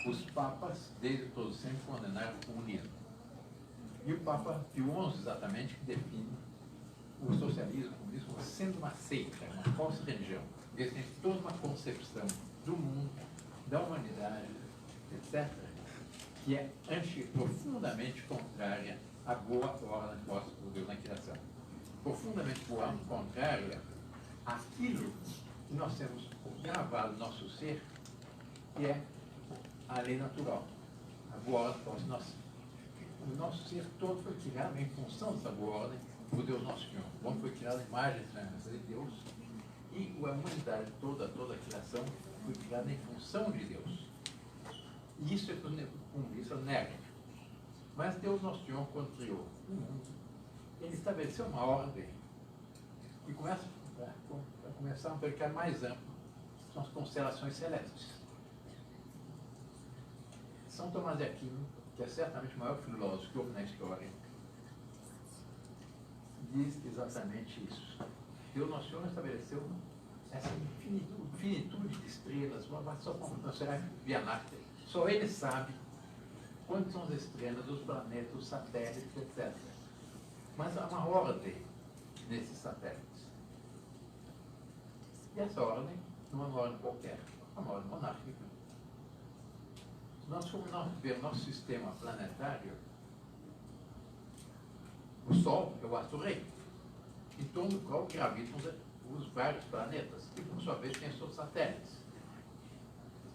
Os papas, desde todos sempre, condenaram o comunismo. E o Papa Pio XI, exatamente, que define o socialismo, o comunismo, como sendo uma seita, uma falsa religião. Eles têm toda uma concepção do mundo, da humanidade, etc., que é profundamente contrária à boa ordem posta por Deus na criação. Profundamente contrária àquilo que nós temos gravado no nosso ser, que é a lei natural. A boa ordem posta o nosso ser todo foi criado em função dessa boa ordem por Deus nosso Senhor. O homem foi criado à imagem e semelhança de Deus, e a humanidade toda a criação foi criada em função de Deus. E isso é que o comunista nega. Mas Deus nosso Senhor, quando criou o mundo, ele estabeleceu uma ordem e começa a começar um mercado mais amplo, são as constelações celestes. São Tomás de Aquino, que é certamente o maior filósofo que houve na história, diz exatamente isso. Deus nosso Senhor estabeleceu essa infinitude de estrelas, só considerar Via Láctea. Só ele sabe quantas são as estrelas, os planetas, os satélites, etc. Mas há uma ordem nesses satélites. E essa ordem não é uma ordem qualquer, é uma ordem monárquica. Se nós formos ver nosso sistema planetário, o Sol é o astro-rei, em torno do qual gravitam os vários planetas, e por sua vez tem seus satélites.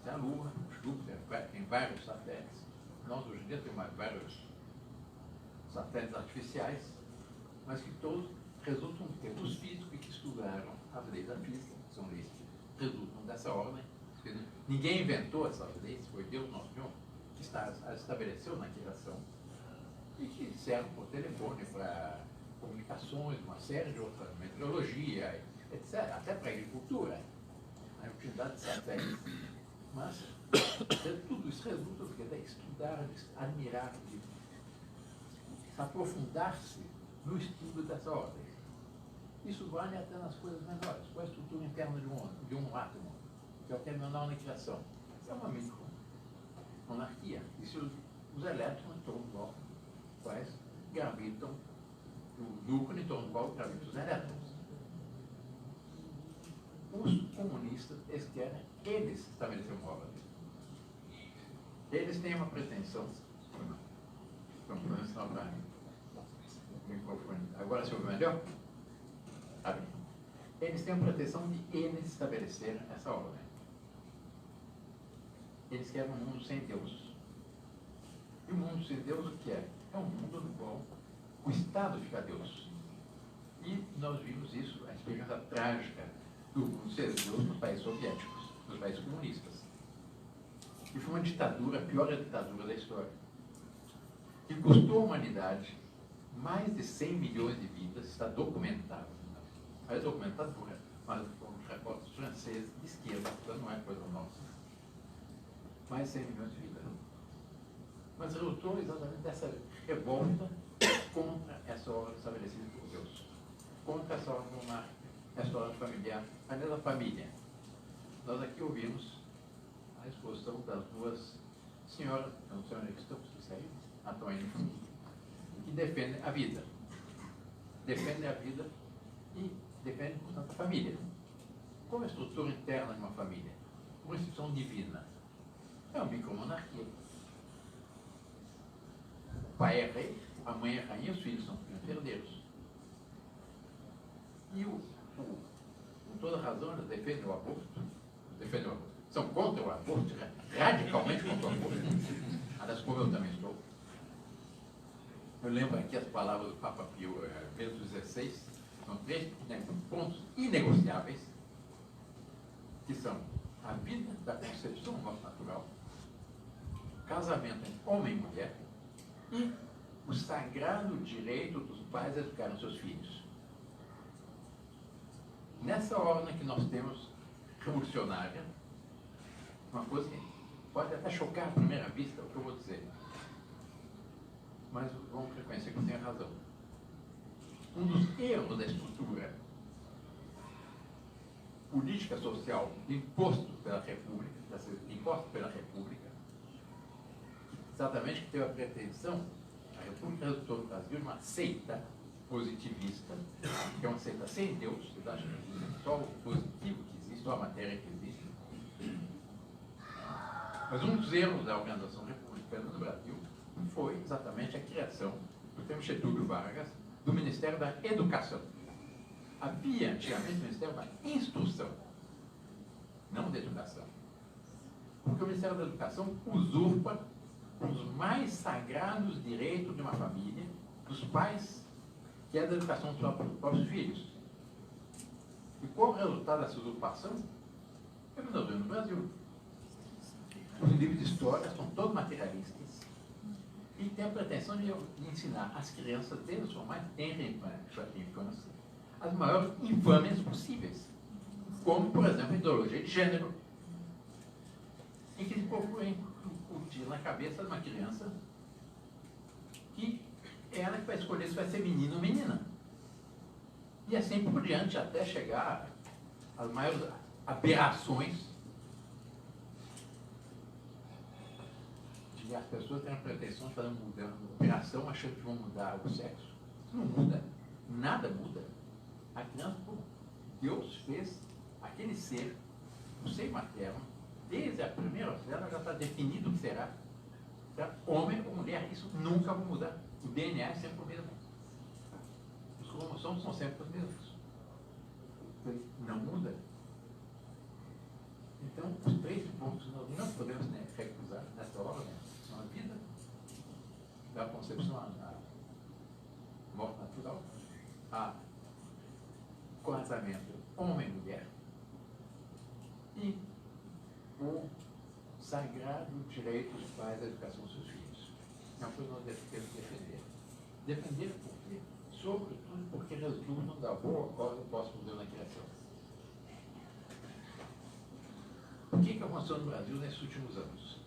Tem a Lua, Júpiter, tem vários satélites. Nós hoje em dia temos vários satélites artificiais, mas que todos resultam de os físicos que estudaram as leis da física, que são leis que resultam dessa ordem. Ninguém inventou essas leis, foi Deus nosso Senhor que as estabeleceu na criação e que servem por telefone, para comunicações, uma série de outras, meteorologia, etc., até para a agricultura, a utilidade de satélites. Mas tudo isso resulta do que? De estudar, de admirar, de aprofundar-se no estudo dessa ordem. Isso vale até nas coisas menores. Qual é a estrutura interna de um átomo, que é o que é menor na criação? É uma micro-monarquia. E se os elétrons em torno do quais gravitam, o núcleo em torno do qual gravitam os elétrons. Os comunistas, eles estabeleceram uma ordem. Eles têm uma pretensão. Agora se ouve melhor? Eles têm a pretensão de eles estabelecer essa ordem. Eles querem um mundo sem Deus. E o mundo sem Deus o que é? É um mundo no qual o Estado fica Deus. E nós vimos isso, a experiência trágica do mundo ser Deus nos países soviéticos, nos países comunistas. E foi uma ditadura, a pior ditadura da história, que custou à humanidade mais de 100 milhões de vidas, está documentado. É documentado por repórteres franceses de esquerda, então não é coisa nossa. Mais de 100 milhões de vidas. Mas resultou exatamente dessa revolta contra essa ordem estabelecida por Deus, contra essa ordem monárquica, essa ordem familiar, a mesma família. Nós aqui ouvimos a exposição das duas senhoras, não sei onde é que estão, a Tônia, que defendem a vida. Defendem a vida e defendem, portanto, a família. Qual é a estrutura interna de uma família? Uma instituição divina. É uma micromonarquia. O pai é rei, a mãe é rainha, os filhos são herdeiros. E com toda razão, eles defendem o aborto. São contra o aborto, radicalmente contra o aborto. Aliás, como eu também estou. Eu lembro aqui as palavras do Papa Pio XVI, são 3 pontos inegociáveis, que são a vida da concepção do nosso natural, casamento entre homem e mulher e o sagrado direito dos pais a educar os seus filhos. Nessa ordem que nós temos revolucionária, uma coisa que pode até chocar à primeira vista, o que eu vou dizer, mas vamos reconhecer que eu tenho razão. Um dos erros da estrutura política social imposto pela República, exatamente que teve a pretensão, a República resultou no Brasil de uma seita positivista, que é uma seita sem Deus, eles acham que só o positivo que existe, só a matéria que existe. Mas um dos erros da organização republicana no Brasil foi exatamente a criação, do tempo Getúlio Vargas, do Ministério da Educação. Havia antigamente o Ministério da Instrução, não da Educação. Porque o Ministério da Educação usurpa os mais sagrados direitos de uma família, dos pais, que é da educação dos próprios filhos. E qual o resultado dessa usurpação? É o que nós vemos no Brasil. Os livros de história são todos materialistas e têm a pretensão de ensinar às crianças, desde a sua mais tenra infância, as maiores infâmias possíveis, como, por exemplo, a ideologia de gênero, em que eles procuram incutir na cabeça de uma criança que ela que vai escolher se vai ser menino ou menina. E assim por diante, até chegar às maiores aberrações de que as pessoas têm a pretensão de fazer uma operação achando que vão mudar o sexo. Isso não muda. Nada muda. A criança, Deus fez aquele ser, o seio materno, desde a primeira célula já está definido o que será. Homem ou mulher, isso nunca vai mudar. O DNA é sempre o mesmo. Os cromossomos são sempre os mesmos. Não muda. Então, os três pontos nós não podemos recusar nessa ordem são a vida, da concepção à morte natural, a casamento homem e mulher e o sagrado direito dos pais à educação dos seus filhos. É uma coisa que nós temos que defender. Defender por quê? Sobretudo porque resultam da boa causa do nosso Deus na criação. O que aconteceu no Brasil nesses últimos anos?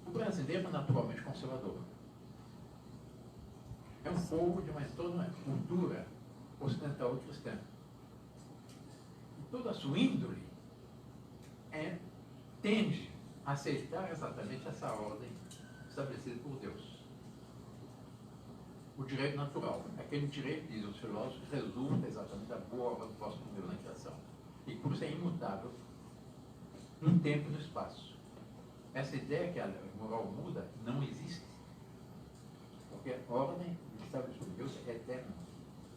O brasileiro é naturalmente conservador. É um povo de toda uma cultura ocidental e cristã. E toda a sua índole tende a aceitar exatamente essa ordem estabelecida por Deus. O direito natural, aquele direito, diz os filósofos, que resulta exatamente da boa obra do próximo Deus na criação. E por isso é imutável no tempo e no espaço. Essa ideia que a moral muda não existe. Porque a ordem estabelecida por Deus é eterna.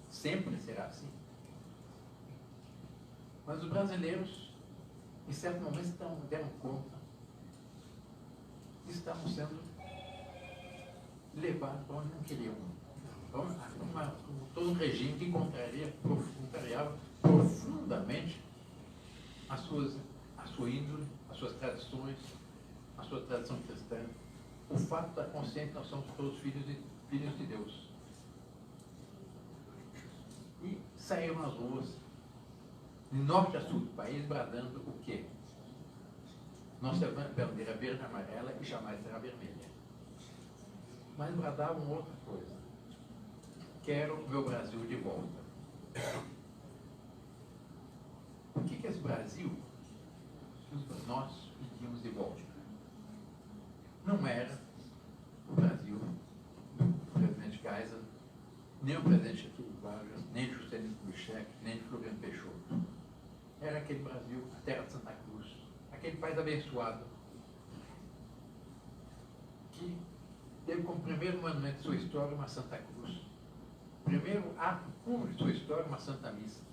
Sempre será assim. Mas os brasileiros, em certo momento, deram conta que estavam sendo levados para onde não queriam. Como todo regime que contrariava profundamente a sua índole, as suas tradições, a sua tradição cristã, o fato da consciência que nós somos todos filhos de Deus. E saíram nas ruas, de norte a sul do país, bradando o quê? Nossa bandeira verde e amarela e jamais será vermelha. Mas bradavam outra coisa. Quero meu Brasil de volta. O que esse Brasil nós pedimos de volta? Não era o Brasil do presidente Geisel, nem o presidente Getúlio Vargas, nem de Juscelino Kubitschek, nem de Floriano Peixoto. Era aquele Brasil, a terra de Santa Cruz, aquele país abençoado, que teve como primeiro monumento de sua história uma Santa Cruz. Primeiro ato público de sua história, uma Santa Missa.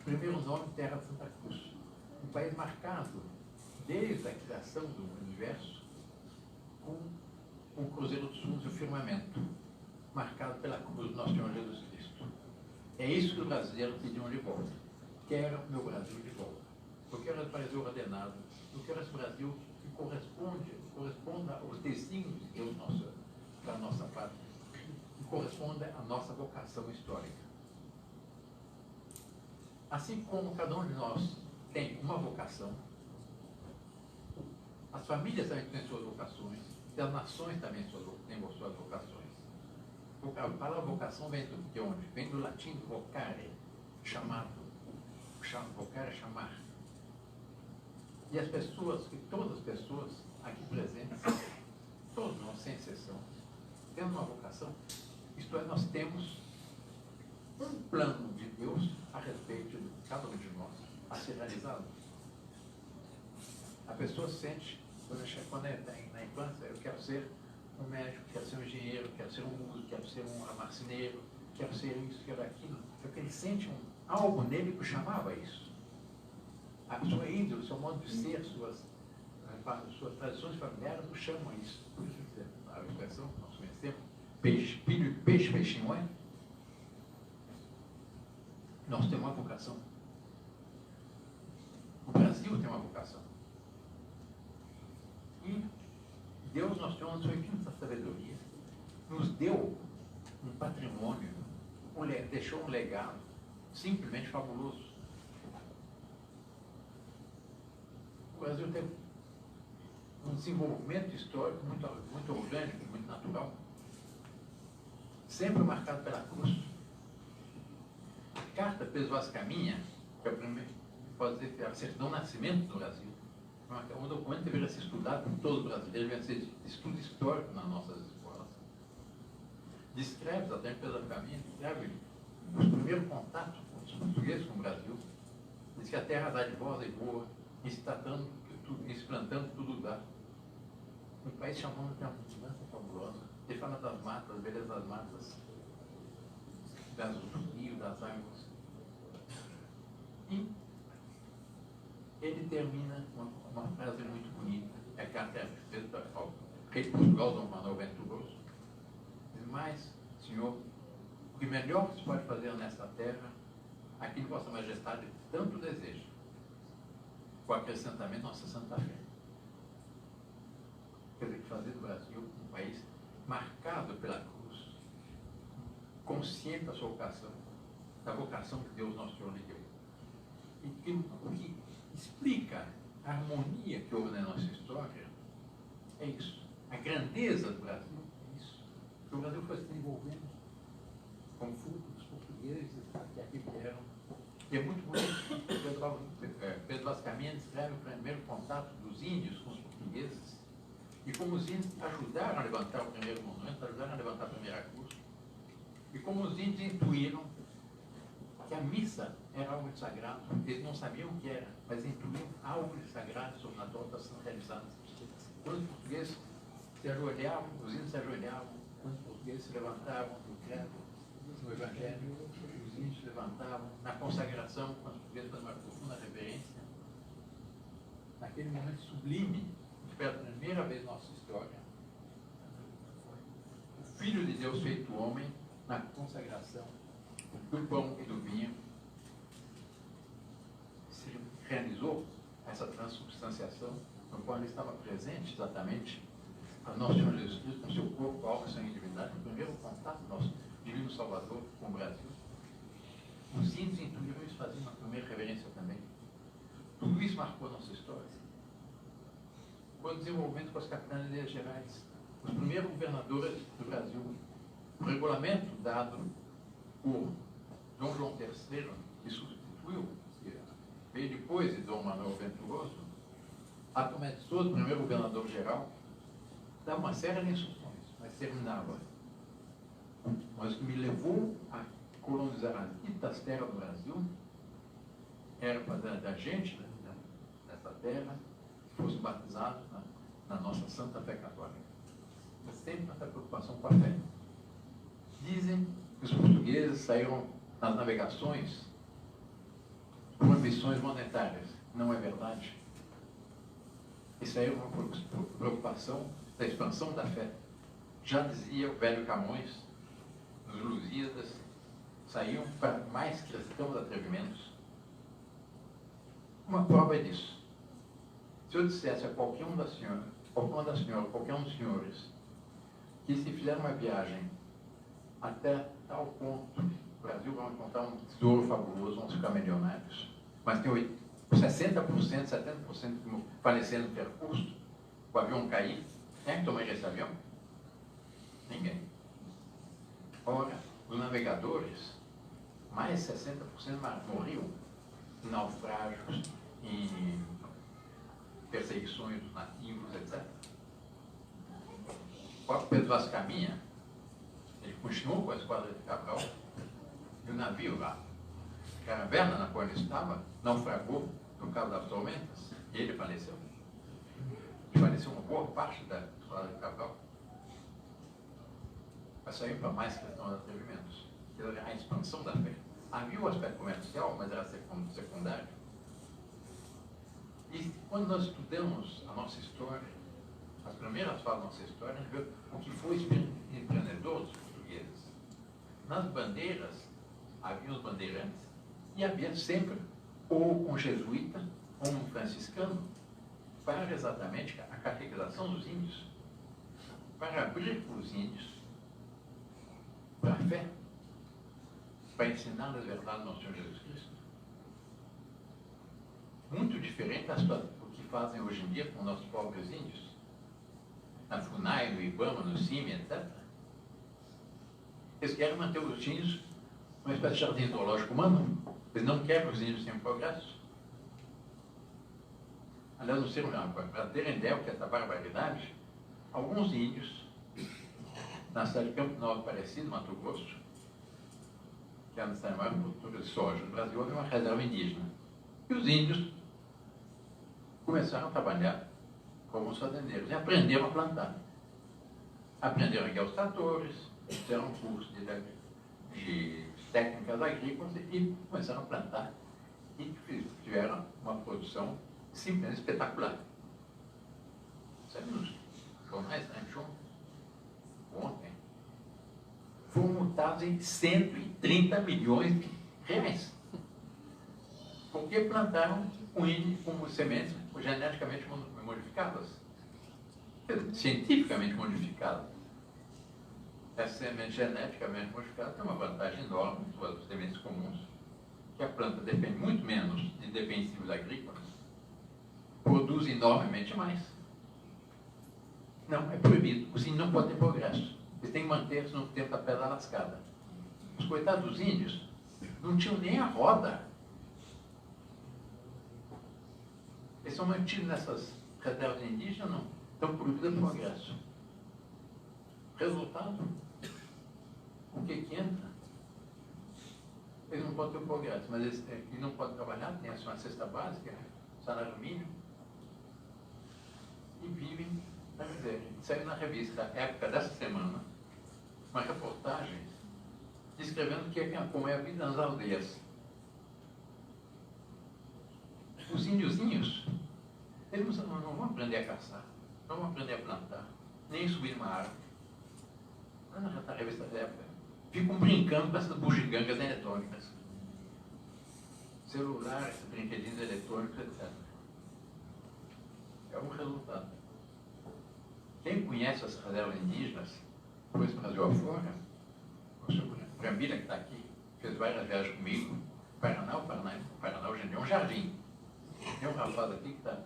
Primeiro nome, Terra de Santa Cruz. Um país marcado, desde a criação do universo, com o Cruzeiro dos Fundos e o firmamento, marcado pela cruz do Nosso Senhor Jesus Cristo. É isso que os brasileiros pediam de volta. Quero meu Brasil de volta. Eu quero esse Brasil ordenado. Eu quero esse Brasil que corresponda aos desígnios de Deus para a nossa pátria, que corresponda à nossa vocação histórica. Assim como cada um de nós tem uma vocação, as famílias também têm suas vocações, e as nações também têm suas vocações. A palavra vocação vem de onde? Vem do latim vocare, chamado. Vocare é chamar. E as pessoas, todas as pessoas aqui presentes, todos nós, sem exceção, temos uma vocação. Isto é, nós temos um plano de Deus a respeito de cada um de nós, a ser realizado. A pessoa sente, quando é na infância, eu quero ser um médico, quero ser um engenheiro, quero ser um músico, quero ser um marceneiro, quero ser isso, quero aquilo. Porque ele sente algo nele que chamava isso. A sua índole, o seu modo de ser, suas tradições familiares o chamam a isso. Por isso, a expressão que nós conhecemos, peixe, peixinho, é? Nós temos uma vocação. O Brasil tem uma vocação. E Deus, nós temos uma sua infinita sabedoria, nos deu um patrimônio, deixou um legado simplesmente fabuloso. O Brasil tem um desenvolvimento histórico muito orgânico, muito natural, sempre marcado pela cruz. A Carta Pedro Vaz Caminha, que é o primeiro, pode dizer que é a certidão de nascimento do Brasil, é um documento que deveria ser estudado por todos os brasileiros, deveria ser de estudo histórico nas nossas escolas. Descreve, até Pedro Vaz Caminha, descreve os primeiros contatos com os portugueses com o Brasil. Diz que a terra dadivosa e boa, e se plantando tudo dá. Um país chamando de uma mudança fabulosa. Ele fala das matas, beleza das matas, do rio, das águas. E ele termina uma frase muito bonita. É que até o rei de Portugal, Dom Manuel Venturoso, diz: mas, senhor, o que melhor que se pode fazer nesta terra, aquilo que Vossa Majestade tanto deseja, com o acrescentamento da nossa Santa Fé. Quer dizer, fazer do Brasil um país marcado pela cruz, consciente da sua vocação, da vocação que Deus nosso Senhor lhe deu. E o que explica a harmonia que houve na nossa história é isso. A grandeza do Brasil é isso. Que o Brasil foi se desenvolvendo com fruto dos portugueses que aqui vieram. E é muito bonito. Pedro Vaz Caminha descreve o primeiro contato dos índios com os portugueses e como os índios ajudaram a levantar o primeiro monumento, ajudaram a levantar a primeira cruz, e como os índios intuíram que a missa era algo de sagrado. Eles não sabiam o que era, mas intuíam algo de sagrado, sobrenatural, para ser realizado. Quando os portugueses se ajoelhavam, os índios se ajoelhavam, quando os portugueses se levantavam no credo, no Evangelho, os índios se levantavam, na consagração, quando os portugueses faziam uma profunda reverência, naquele momento sublime, pela primeira vez na nossa história, o Filho de Deus feito homem, na consagração do pão e do vinho, se realizou essa transubstanciação, no qual ele estava presente exatamente a nosso Senhor Jesus Cristo, com seu corpo, alma, sangue e divindade, no primeiro contato nosso divino Salvador com o Brasil. Os índios intuíram isso, faziam uma primeira reverência também. Tudo isso marcou a nossa história. Foi o desenvolvimento com as capitanias gerais, os primeiros governadores do Brasil, o regulamento dado por Dom João III, que substituiu, que veio depois de Dom Manuel Venturoso, Atomé de Souza, primeiro governador geral, dá uma série de instruções, mas terminava. Mas o que me levou a colonizar as ditas terras do Brasil era fazer da gente, nessa terra, que fosse batizado na nossa Santa Fé Católica. Mas sempre essa preocupação com a fé. Dizem que os portugueses saíram nas navegações por ambições monetárias. Não é verdade. Isso aí é uma preocupação da expansão da fé. Já dizia o velho Camões, nos Lusíadas, saíam para mais cristãos atrevimentos. Uma prova disso. Se eu dissesse a qualquer uma das senhoras, qualquer um dos senhores, que se fizer uma viagem até tal ponto, o Brasil vai encontrar um tesouro fabuloso, vão ficar milionários, mas tem 60%, 70% falecendo no percurso, o avião cair, quem é que tomaria esse avião? Ninguém. Ora, os navegadores, mais de 60% morriam em naufrágios, em perseguições dos nativos, etc. O próprio Pedro Vaz Caminha, ele continuou com a esquadra de Cabral, e o navio lá, Caravela, na qual ele estava, naufragou no Cabo das Tormentas, e ele faleceu. E faleceu uma boa parte da esquadra de Cabral. Mas saiu para mais questão de atrevimentos. A expansão da fé. Havia o aspecto comercial, mas era secundário. E quando nós estudamos a nossa história, as primeiras fases da nossa história, a gente vê o que foi empreendedor dos portugueses. Nas bandeiras, havia os bandeirantes, e havia sempre ou um jesuíta ou um franciscano para exatamente a catequização dos índios, para abrir os índios para a fé, para ensinar as verdades do nosso Senhor Jesus Cristo. Muito diferente do que fazem hoje em dia com os nossos pobres índios, na FUNAI, no IBAMA, no CIMI, etc. Eles querem manter os índios uma espécie de jardim zoológico humano. Eles não querem que os índios tenham progresso. Aliás, não sei, para terem ideia o que é essa barbaridade, alguns índios, na cidade de Campo Novo, Aparecido, Mato Grosso, que é a cidade maior produtora de soja do Brasil, havia uma reserva indígena. E os índios começaram a trabalhar como fazendeiros e aprenderam a plantar. Aprenderam a guiar os tratores, fizeram um curso de técnicas agrícolas e começaram a plantar. E tiveram uma produção simplesmente espetacular. Sabe nos jornais ontem? Foram multados em 130 milhões de reais. Porque plantaram um índio com sementes geneticamente modificadas. Cientificamente modificadas. Essa semente geneticamente modificada tem uma vantagem enorme sobre as sementes comuns, que a planta depende muito menos de defensivos agrícolas, produz enormemente mais. Não, é proibido. Os índios não podem ter progresso. Eles têm que manter-se no tempo da pedra lascada. Os coitados dos índios não tinham nem a roda. Eles são mantidos nessas reservas indígenas, não. Estão proibidos de progresso. Resultado, o que entra? Eles não podem ter progresso, mas eles não podem trabalhar, tem uma cesta básica, salário mínimo, e vivem na miséria. Saiu na revista Época dessa semana uma reportagem descrevendo como é a vida nas aldeias. Os índiozinhos, eles não vão aprender a caçar, não vão aprender a plantar, nem subir uma árvore. Na revista da época, ficam brincando com essas bugigangas eletrônicas. Celulares, brinquedinhos eletrônicos, etc. É um resultado. Quem conhece as reservas indígenas, depois do Brasil afora, o senhor Brambila, que está aqui, fez várias viagens comigo, Paraná hoje em dia é um jardim. Tem um rapaz aqui que está,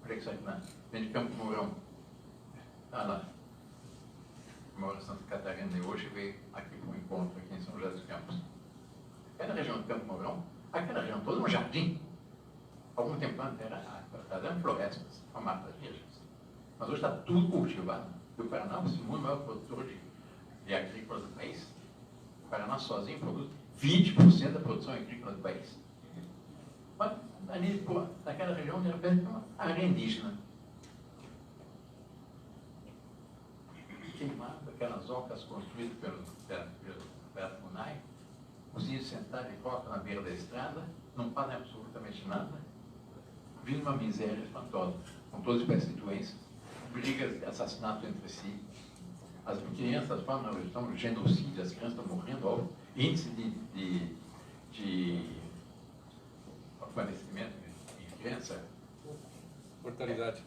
onde é que sai? Vem de Campo Mourão. Está lá. Mora em Santa Catarina e hoje veio aqui para um encontro aqui em São José dos Campos. Aquela região de Campo Mourão, aquela região toda é um jardim. Algum tempo antes era florestas, uma mata virgens. Mas hoje está tudo cultivado. E o Paraná é o segundo maior produtor de agrícola do país. O Paraná sozinho produz 20% da produção agrícola do país. Mas ali, naquela região, de repente, tem uma área indígena. Queimado, aquelas ocas construídas pela FUNAI, os índios sentados em roca na beira da estrada, não fazem absolutamente nada, vindo uma miséria espantosa, com todas as espécies de doenças, brigas, assassinatos entre si. As crianças falam, não, estão genocídio, as crianças estão morrendo, ó, índice de falecimento de criança. Mortalidade.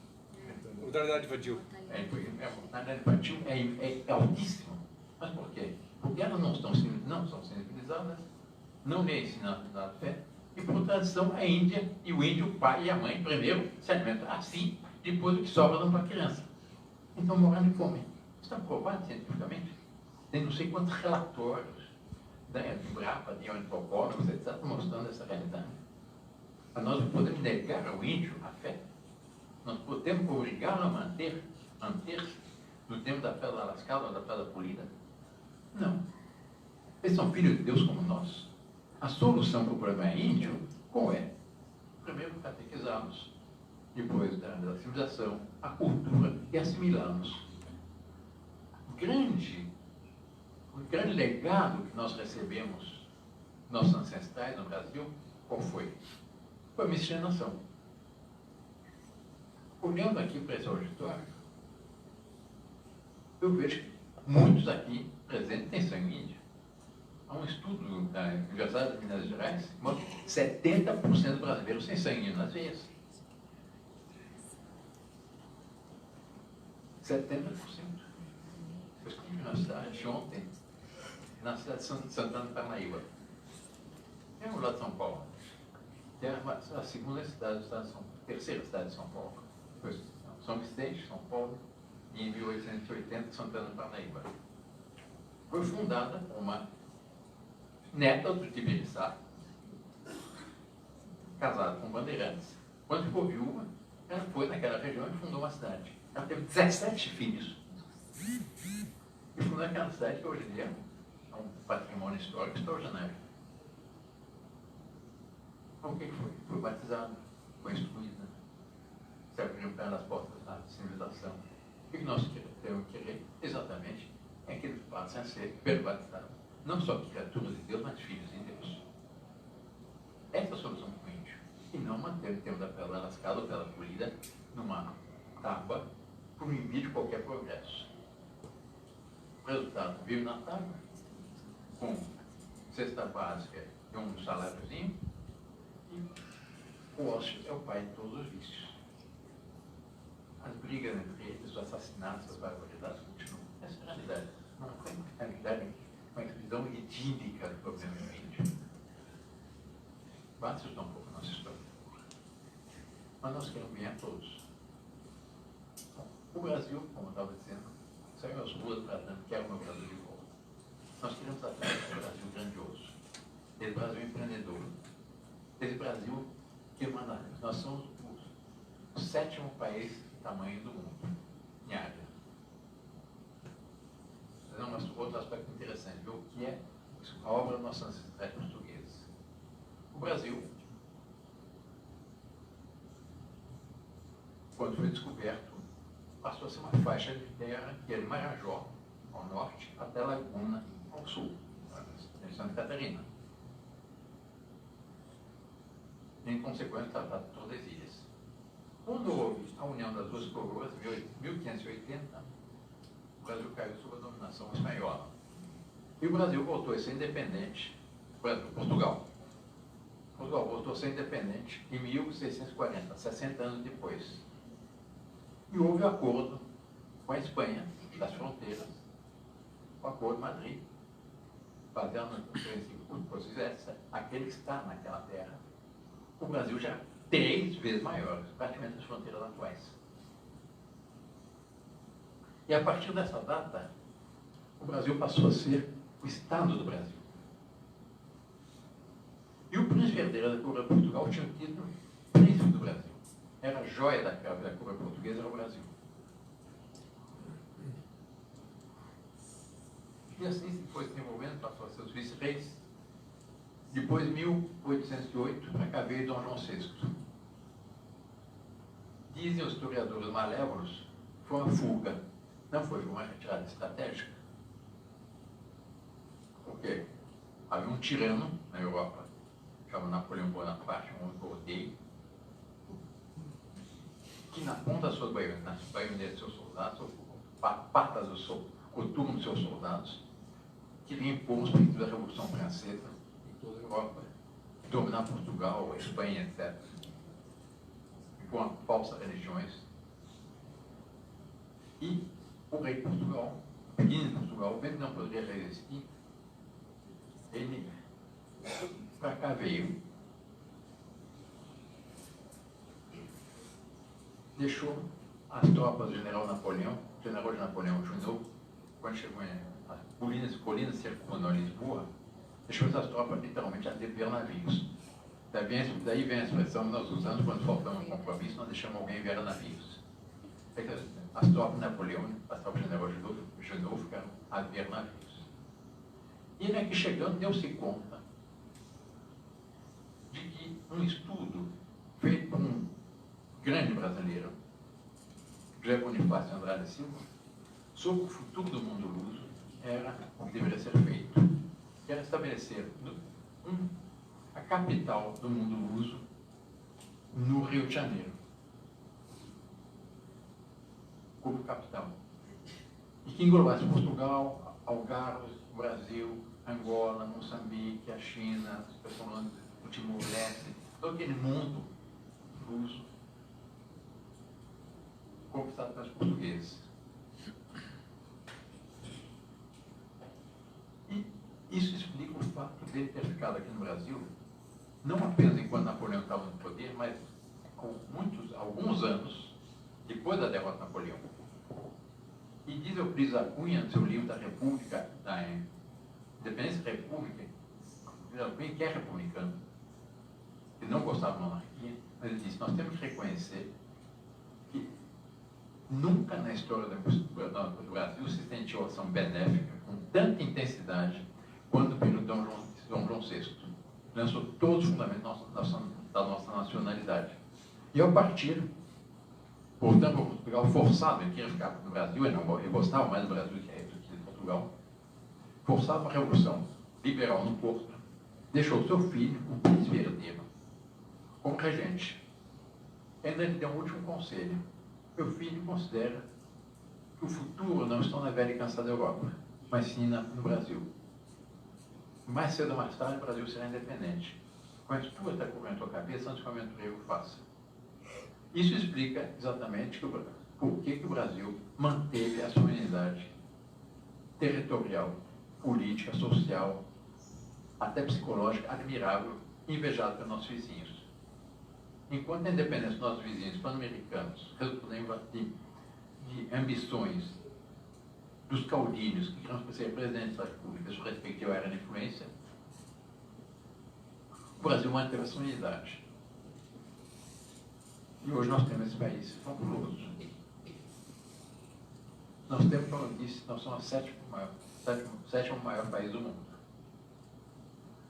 Mortalidade infantil. A mortalidade infantil é altíssima. Mas por quê? Porque elas não são sensibilizadas, não vêm ensinando na fé, e por tradição a Índia e o índio, o pai e a mãe, primeiro se alimentam assim, depois o que sobra dão para a criança. Então morrendo de fome. Isso está provado cientificamente. Tem não sei quantos relatórios do BRAPA, de antropólogos, etc., mostrando essa realidade. Mas nós não podemos negar ao índio a fé. Nós podemos obrigá-lo a manter-se no tempo da pedra lascada ou da pedra polida? Não. Eles são filhos de Deus como nós. A solução para o problema índio, qual é? Primeiro, catequizá-los. Depois da civilização, a cultura e assimilá-los. O grande legado que nós recebemos, nossos ancestrais no Brasil, qual foi? Foi a miscigenação. Olhando aqui para esse auditório, eu vejo que muitos aqui presentes têm sangue índio. Há um estudo da Universidade de Minas Gerais que mostra que 70% dos brasileiros têm sangue índio nas veias. 70%. Eu estive na cidade ontem, na cidade de Santana do Parnaíba. É um lado de São Paulo. É a segunda cidade do estado de São Paulo, terceira cidade de São Paulo. São Vicente, São Paulo, e em 1880, Santana do Parnaíba. Foi fundada por uma neta do Tibiriçá, casada com bandeirantes. Quando ficou viúva, ela foi naquela região e fundou uma cidade. Ela teve 17 filhos. E fundou aquela cidade que hoje em dia é um patrimônio histórico extraordinário. Então, o que foi? Foi batizada, foi instruída, se abriu pelas portas da civilização. O que nós temos que querer, exatamente, é que eles passem a ser batizados. Não só criaturas de Deus, mas filhos de Deus. Essa é a solução para o índio. E não manter o tempo da pedra lascada ou pedra polida numa tábua por impedir qualquer progresso. O resultado vive na tábua, com cesta básica e um saláriozinho, e o ócio é o pai de todos os vícios. As brigas entre eles, os assassinatos, as barbaridades continuam. Essa é a realidade. Não tem realidade, uma visão idílica do problema índio. Basta estudar um pouco a nossa história. Mas nós queremos bem a todos. Bom, o Brasil, como eu estava dizendo, saiu às ruas tratando que é o meu Brasil de volta. Nós queremos tratar esse Brasil grandioso, esse Brasil empreendedor, esse Brasil que nós somos o 7º país de tamanho do mundo, em área. Mas outro aspecto interessante, viu? O que é a obra dos nossos ancestrais portugueses. O Brasil, quando foi descoberto, passou a ser uma faixa de terra que é de Marajó, ao norte, até Laguna, ao sul, em Santa Catarina. Em consequência, tratado de todas as ilhas. Quando houve a união das duas coroas, em 1580, o Brasil caiu sob a dominação espanhola. E o Brasil voltou a ser independente. Portugal voltou a ser independente em 1640, 60 anos depois. E houve acordo com a Espanha, das fronteiras, o acordo de Madrid, baseado no princípio, aquele que está naquela terra, o Brasil já 3 vezes maior, praticamente as fronteiras atuais. E a partir dessa data, o Brasil passou a ser o Estado do Brasil. E o príncipe herdeiro da coroa de Portugal tinha o título Príncipe do Brasil. Era a joia da coroa portuguesa, era o Brasil. E assim se foi desenvolvendo, passou a ser os vice-reis. Depois, em 1808, para cá veio Dom João VI. Dizem os historiadores malévolos, foi uma fuga. Não foi uma retirada estratégica. Por quê? Havia um tirano na Europa, chamado Napoleão Bonaparte, um homem que eu odeio, que na ponta das suas baionetas, nas baionetas dos seus soldados, patas do seu coturno dos seus soldados, queria impor os princípios da Revolução Francesa em toda a Europa, dominar Portugal, a Espanha, etc. E com falsas religiões. E o rei de Portugal, pequeno de Portugal, vendo que não poderia resistir, ele para cá veio, deixou as tropas do general Napoleão, general de Napoleão Junot, quando chegou as colinas circundam Lisboa, deixou essas tropas literalmente a dever navios. Daí vem a expressão que nós usamos quando faltamos um compromisso, nós deixamos alguém enviar navios. É que as tropas napoleônicas, as tropas general Junot ficaram a ver navios. E ele aqui chegando deu-se conta de que um estudo feito por um grande brasileiro, José Bonifácio Andrade Silva, sobre o futuro do mundo luso, era o que deveria ser feito. Que era estabelecer a capital do mundo luso no Rio de Janeiro, como capital. E que englobasse Portugal, Algarve, Brasil, Angola, Moçambique, a China, o Timor-Leste, todo aquele mundo luso conquistado pelos portugueses. E isso explica o fato dele ter ficado aqui no Brasil, não apenas enquanto Napoleão estava no poder, mas com alguns anos depois da derrota de Napoleão. E diz Euclides da Cunha, no seu livro da República, da Independência da República, que é republicano, que não gostava da monarquia, mas ele disse: nós temos que reconhecer que nunca na história do Brasil se sentiu ação benéfica com tanta intensidade quanto pelo Dom João VI. Lançou todos os fundamentos da nossa nacionalidade. E ao partir, voltando para Portugal, forçado, ele queria ficar no Brasil, ele gostava mais do Brasil do que de Portugal, forçado para a Revolução Liberal no Porto, deixou seu filho, o príncipe herdeiro, como regente. Ainda lhe deu um último conselho: meu filho considera que o futuro não está na velha e cansada Europa, mas sim no Brasil. Mais cedo ou mais tarde, o Brasil será independente. Quando tu está cobrindo a tua cabeça, antes que o aventureiro faça. Isso explica exatamente por que o Brasil manteve a sua unidade territorial, política, social, até psicológica, admirável, invejada pelos nossos vizinhos. Enquanto a independência dos nossos vizinhos pan-americanos resultou de ambições dos caudilhos que queriam ser presidentes da República, sua respectiva área de influência, o Brasil manteve a sua unidade. E hoje nós temos esse país fabuloso. Nós temos, como eu disse, nós somos o sétimo maior país do mundo.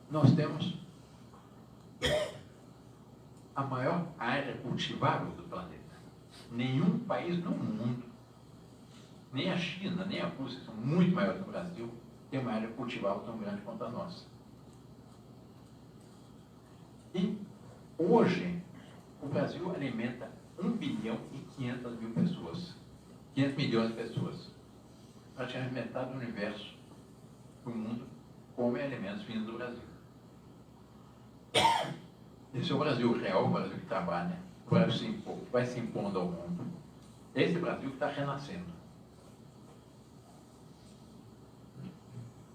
Nós temos a maior área cultivável do planeta. Nenhum país no mundo, nem a China, nem a Rússia, que são muito maiores que o Brasil, tem uma área cultivável tão grande quanto a nossa. E hoje, o Brasil alimenta 1 bilhão e 500 mil pessoas. 500 milhões de pessoas. Praticamente metade do universo do mundo come alimentos vindos do Brasil. Esse é o Brasil real, o Brasil que trabalha, o Brasil que vai se impondo ao mundo. Esse Brasil que está renascendo.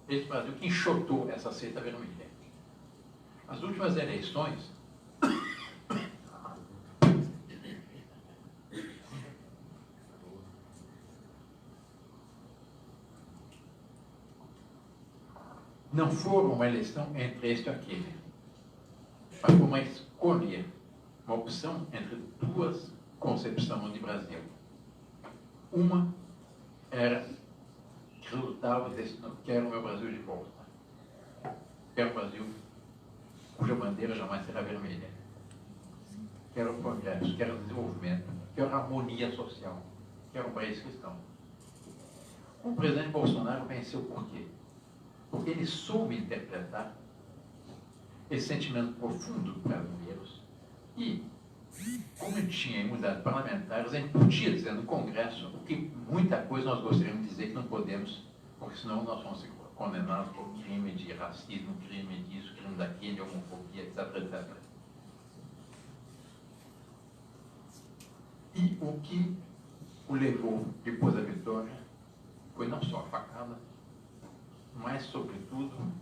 Esse Brasil que enxotou essa seita vermelha. As últimas eleições não foram uma eleição entre este e aquele, mas foi uma escolha, uma opção entre duas concepções de Brasil. Uma era que resultava desse: quero o meu Brasil de volta. Quero um Brasil cuja bandeira jamais será vermelha. Quero o progresso, quero o desenvolvimento, quero a harmonia social, quero um país cristão. O presidente Bolsonaro venceu por quê? Porque ele soube interpretar esse sentimento profundo dos brasileiros e, como ele tinha imunidade parlamentar, ele podia dizer no Congresso o que muita coisa nós gostaríamos de dizer que não podemos, porque senão nós vamos ser condenados por crime de racismo, crime disso, crime daquele, homofobia, etc, etc. E o que o levou depois da vitória foi não só a facada, mas, sobretudo,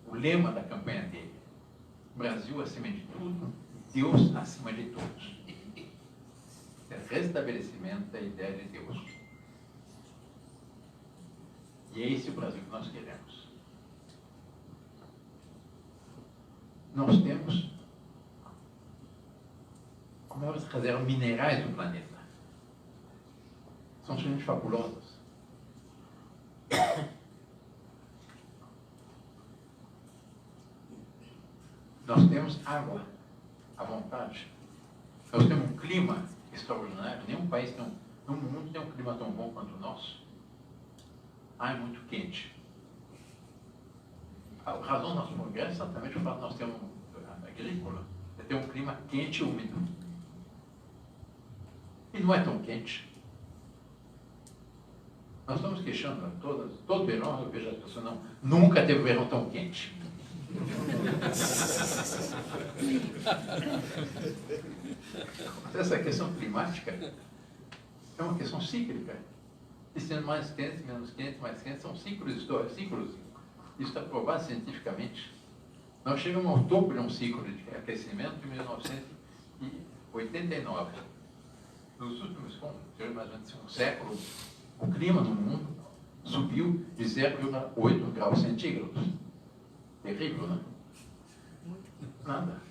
o lema da campanha dele: Brasil acima de tudo, Deus acima de todos. É restabelecimento da ideia de Deus. E é esse o Brasil que nós queremos. nós temos as maiores reservas minerais do planeta. São simplesmente fabulosas. Nós temos água à vontade. Nós temos um clima extraordinário. Nenhum país no mundo tem um clima tão bom quanto o nosso. É muito quente. A razão do nosso progresso é exatamente o fato de nós termos agrícola, é ter um clima quente e úmido. E não é tão quente. Nós estamos queixando todo verão, eu vejo as pessoas, nunca teve verão tão quente. Essa questão climática é uma questão cíclica. E sendo mais quente, menos quente, mais quente, são ciclos históricos, ciclos. Isso está provado cientificamente. Nós chegamos ao topo de um ciclo de aquecimento em 1989. Nos últimos, mais ou menos um século, o clima no mundo subiu de 0,8 graus centígrados. Terrível, né? Nada.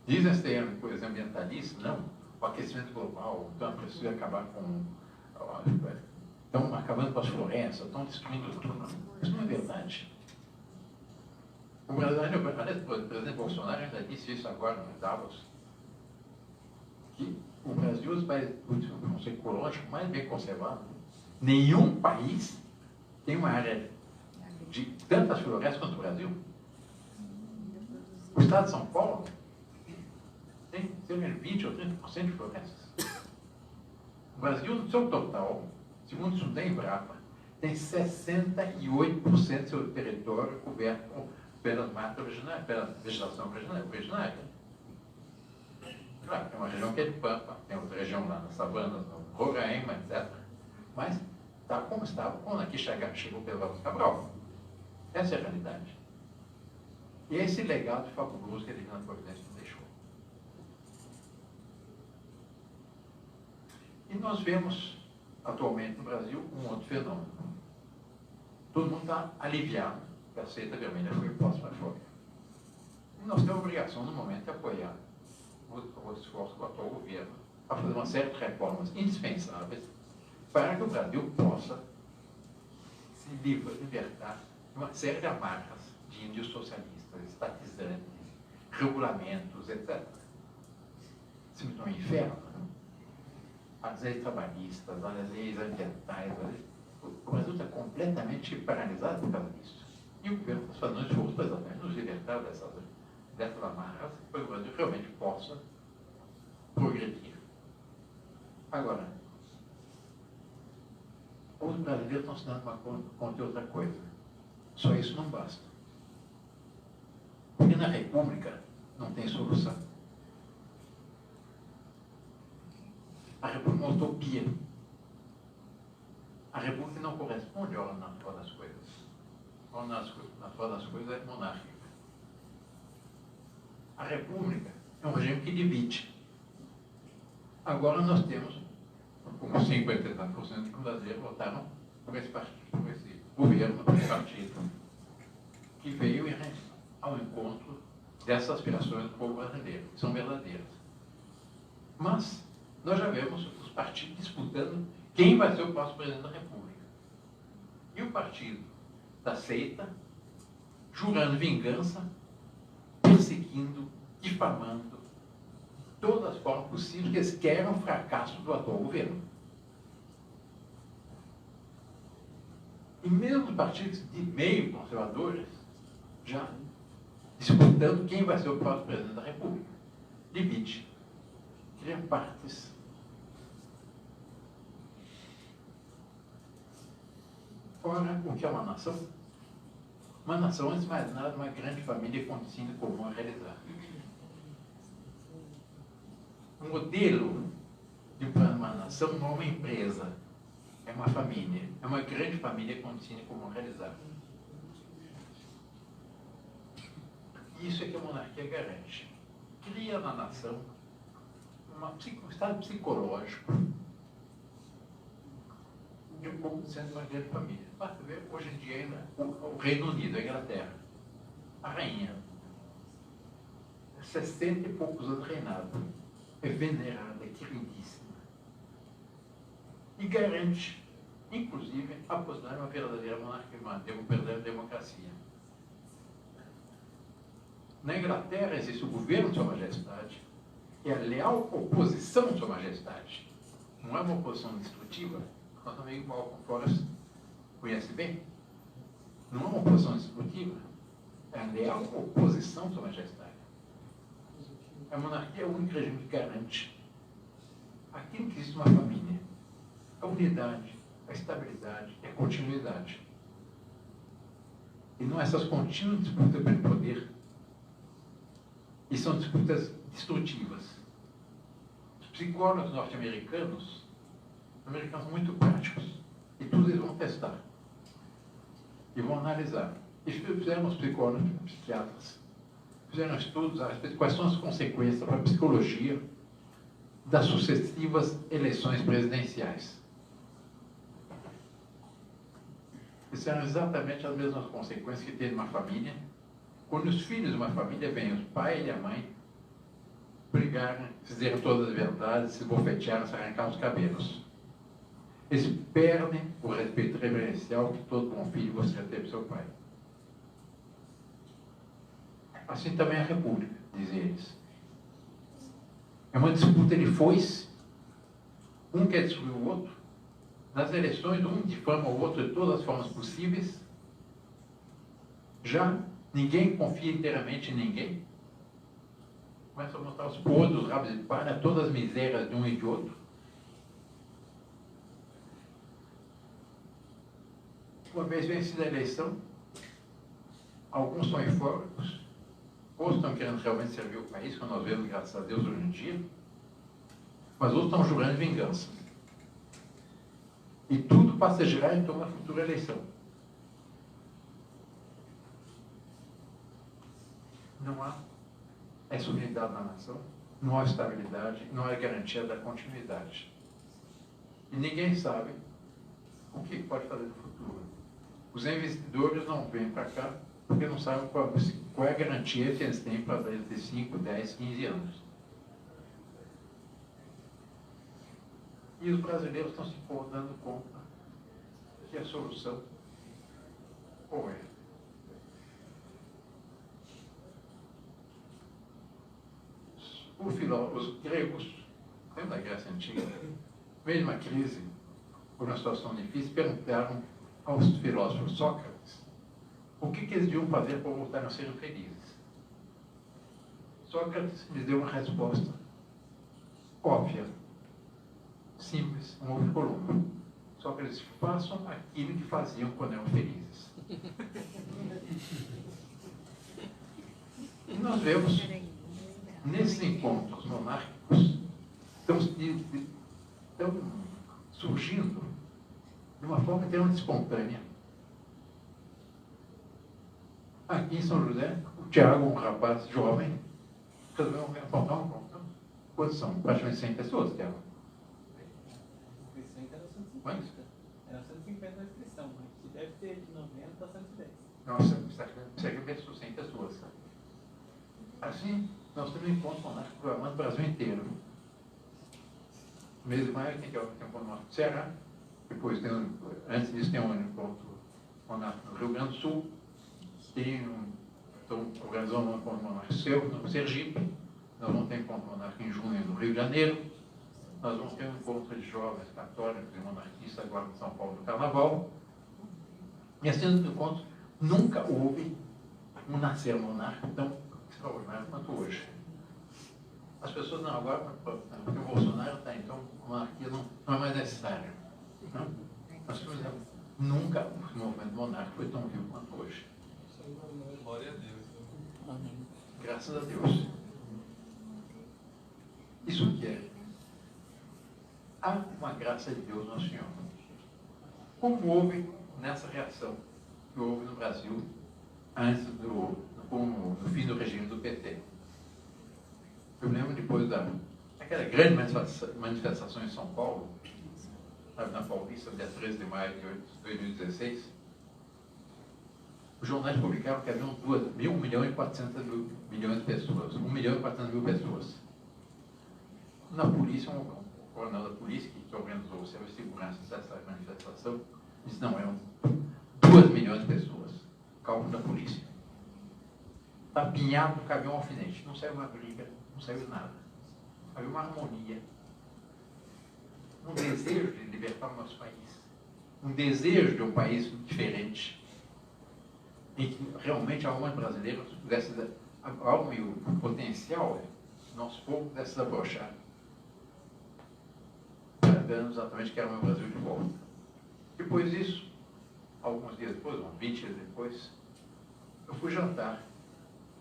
Dizem as coisas ambientalistas, não, o aquecimento global, então precisa acabar com... Estão acabando com as florestas, estão destruindo tudo. Isso não é verdade. O presidente Bolsonaro ainda disse isso agora no Davos, que o Brasil é o país ecológico mais bem conservado. Nenhum país tem uma área de tantas florestas quanto o Brasil. O estado de São Paulo tem cerca de 20 ou 30% de florestas. O Brasil, no seu total, segundo o estudo da Embrapa, tem 68% do seu território coberto pelas matas originárias, pela vegetação originária. Claro, tem uma região que é de pampa, tem outra região lá nas savanas, no Roraima, etc. Mas está como estava quando aqui chegou Pedro Álvares Cabral. Essa é a realidade. E é esse legado fabuloso que a Divina Providência nos deixou. E nós vemos, atualmente no Brasil, um outro fenômeno. Todo mundo está aliviado que a seita vermelha foi posta para fora. E nós temos a obrigação, no momento, de apoiar o esforço do atual governo a fazer uma série de reformas indispensáveis para que o Brasil possa se libertar de uma série de amarras de índios socialistas, estatizantes, regulamentos, etc. Simplesmente um inferno. As leis trabalhistas, as leis ambientais, o Brasil está completamente paralisado por causa disso. E o governo está fazendo um esforço para exatamente nos libertar dessas amarras, para que o Brasil realmente possa progredir. Agora, os brasileiros estão se dando conta de outra coisa. Só isso não basta. Porque na República não tem solução. A República é uma utopia. A República não corresponde à ordem natural das coisas. A ordem natural das coisas é monárquica. A República é um regime que divide. Agora nós temos, como 59% de brasileiros votaram por esse partido, por esse governo, por esse partido, que veio ao encontro dessas aspirações do povo brasileiro, que são verdadeiras. Mas nós já vemos os partidos disputando quem vai ser o próximo presidente da República. E o partido da seita, jurando vingança, perseguindo, difamando, todas as formas possíveis que eles querem o fracasso do atual governo. E mesmo os partidos de meio conservadores, já disputando quem vai ser o próximo presidente da República. Divide. Cria partes. Ora, o que é uma nação? Uma nação, antes de mais nada, uma grande família com destino comum a realizar. O modelo de uma nação não é uma empresa, é uma família, é uma grande família com destino comum a realizar. Isso é que a monarquia garante. Cria na nação um estado psicológico de um povo sendo uma grande família. Basta ver, hoje em dia, ainda, o Reino Unido, a Inglaterra, a rainha, 60 e poucos anos reinado, é venerada, é queridíssima. E garante, inclusive, apostar em uma verdadeira monarquia, uma verdadeira democracia. Na Inglaterra existe o governo de Sua Majestade e a leal oposição de Sua Majestade. Não é uma oposição destrutiva, nosso amigo Malcolm Forrest conhece bem. Não é uma oposição destrutiva, é a leal oposição de Sua Majestade. A monarquia é o único regime que garante aquilo que existe uma família: a unidade, a estabilidade e a continuidade. E não essas contínuas disputas pelo poder. E são disputas destrutivas. Os psicólogos norte-americanos são muito práticos. E tudo eles vão testar. E vão analisar. E fizeram os psicólogos, os psiquiatras, fizeram estudos a respeito de quais são as consequências para a psicologia das sucessivas eleições presidenciais. Fizeram exatamente as mesmas consequências que tem numa família, quando os filhos de uma família vêm, o pai e a mãe, brigaram, fizeram todas as verdades, se bofetearam, se arrancaram os cabelos. Eles perdem o respeito reverencial que todo bom filho gostaria de ter para seu pai. Assim também a República, dizem eles. É uma disputa de foice. Um quer destruir o outro. Nas eleições, um difama o outro de todas as formas possíveis. Já ninguém confia inteiramente em ninguém. Começa a mostrar os podres, os rabos de palha, todas as misérias de um e de outro. Uma vez vencida a eleição, alguns são eufóricos, outros estão querendo realmente servir o país, como nós vemos, graças a Deus, hoje em dia, mas outros estão jurando vingança. E tudo passa a girar em torno da futura eleição. Não há essa unidade na nação, não há estabilidade, não há garantia da continuidade. E ninguém sabe o que pode fazer no futuro. Os investidores não vêm para cá porque não sabem qual é a garantia que eles têm para dentro de 5, 10, 15 anos. E os brasileiros estão se dando conta que a solução qual é? Os gregos, dentro da Grécia Antiga, meio de uma crise, por uma situação difícil, perguntaram aos filósofos Sócrates o que eles deviam fazer para voltar a serem felizes. Sócrates lhes deu uma resposta óbvia, simples, um ovo de Colombo. Sócrates: façam aquilo que faziam quando eram felizes. E nós vemos, nesses encontros monárquicos, estão surgindo de uma forma extremamente espontânea. Aqui em São José, o Tiago, um rapaz jovem, resolveu montar um encontro. Quantos são? Praticamente 100 pessoas, Tiago. A inscrição era 150. Quantos? Era 150 a inscrição, mas deve ter de 90 a 110. Nossa, você quer ver 100 pessoas. Assim, nós temos um encontro monárquico programado no Brasil inteiro. No mês de maio tem o encontro monárquico do Ceará. Depois, antes disso, tem um encontro monárquico no Rio Grande do Sul. Estão organizando um encontro monárquico no Sergipe. Nós vamos ter um encontro monárquico em junho no Rio de Janeiro. Nós vamos ter um encontro de jovens católicos e monarquistas agora em São Paulo no Carnaval. E assim, no encontro, nunca houve um nascer monárquico tão extraordinário quanto hoje. As pessoas não, agora, porque o Bolsonaro está, então a monarquia não é mais necessária. Não? Nós precisamos. Nunca o movimento monárquico foi tão vivo quanto hoje. Glória a Deus. Amém. Graças a Deus. Isso que é. Há uma graça de Deus, Nosso Senhor. Como houve nessa reação que houve no Brasil antes do fim do regime do PT. Eu lembro depois daquela grande manifestação em São Paulo, na Paulista, dia 13 de maio de 2016, Os jornais publicaram que haviam 1 milhão e 400 milhões de pessoas. 1 milhão e 400 mil pessoas. Na polícia, um coronel da polícia, que organizou o serviço de segurança dessa manifestação, disse, não, eram 2 milhões de pessoas. Cálculo da polícia. Está apinhado, cabia um alfinete. Não saiu uma briga, não saiu nada. Havia uma harmonia. Um desejo de libertar o nosso país. Um desejo de um país diferente. Em que realmente a alma brasileira pudesse, a alma e o potencial do nosso povo pudesse desabrochar. Dando exatamente que era o meu Brasil de volta. Depois disso, alguns dias depois, uns 20 dias depois, eu fui jantar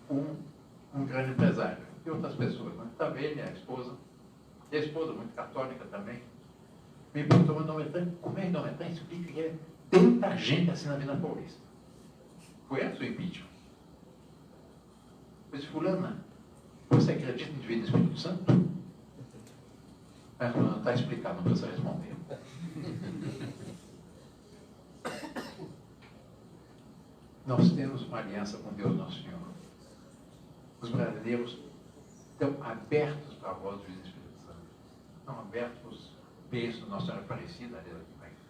com um grande empresário e outras pessoas, né? Também ele, a esposa muito católica também, me perguntou, Dom Bertrand, como é que Dom Bertrand explica que é tanta gente assim na Avenida Paulista? Foi antes do impeachment. Eu disse, fulana, você acredita em divino Espírito Santo? A fulana está explicado, não precisa responder. Nós temos uma aliança com Deus Nosso Senhor. Os brasileiros estão abertos para a voz do Espírito Santo. Estão abertos, beijo do Nossa Senhora Aparecida,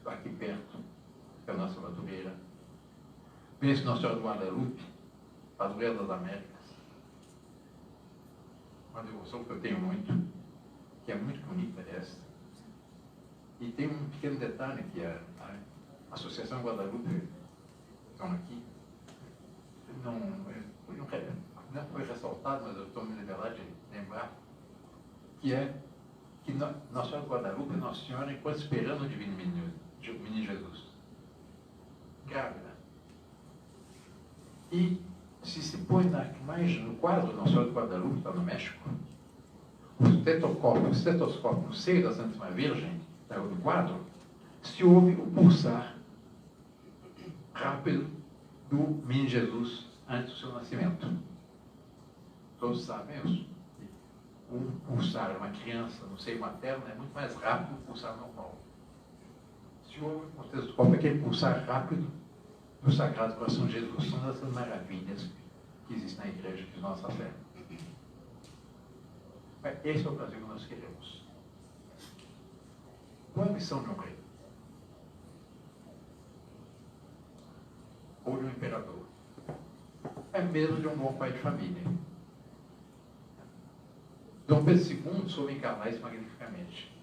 aqui perto, que é a nossa Madureira. Beijo do Nossa Senhora do Guadalupe, Padroeira das Américas. Uma devoção que eu tenho muito, que é muito bonita essa. E tem um pequeno detalhe que a Associação Guadalupe, estão aqui, não foi ressaltado, mas eu estou me liberado de lembrar, que é que Nossa Senhora de Guadalupe é Nossa Senhora enquanto esperando o Divino Menino Jesus. Grávida. E se põe mais no quadro Nossa Senhora de Guadalupe, está no México, o estetoscópio no seio da Santíssima Virgem, do quadro, se ouve o pulsar rápido do Menino Jesus antes do seu nascimento. Todos sabem isso. Um pulsar de uma criança no seio materno é muito mais rápido do que o pulsar normal. Se ouve o estetoscópio, aquele pulsar rápido do Sagrado Coração de Jesus. São dessas maravilhas que existem na igreja de nossa fé. Esse é o Brasil que nós queremos. Qual é a missão de um rei? Ou de um imperador? É mesmo de um bom pai de família. Dom Pedro II soube encarnar isso magnificamente.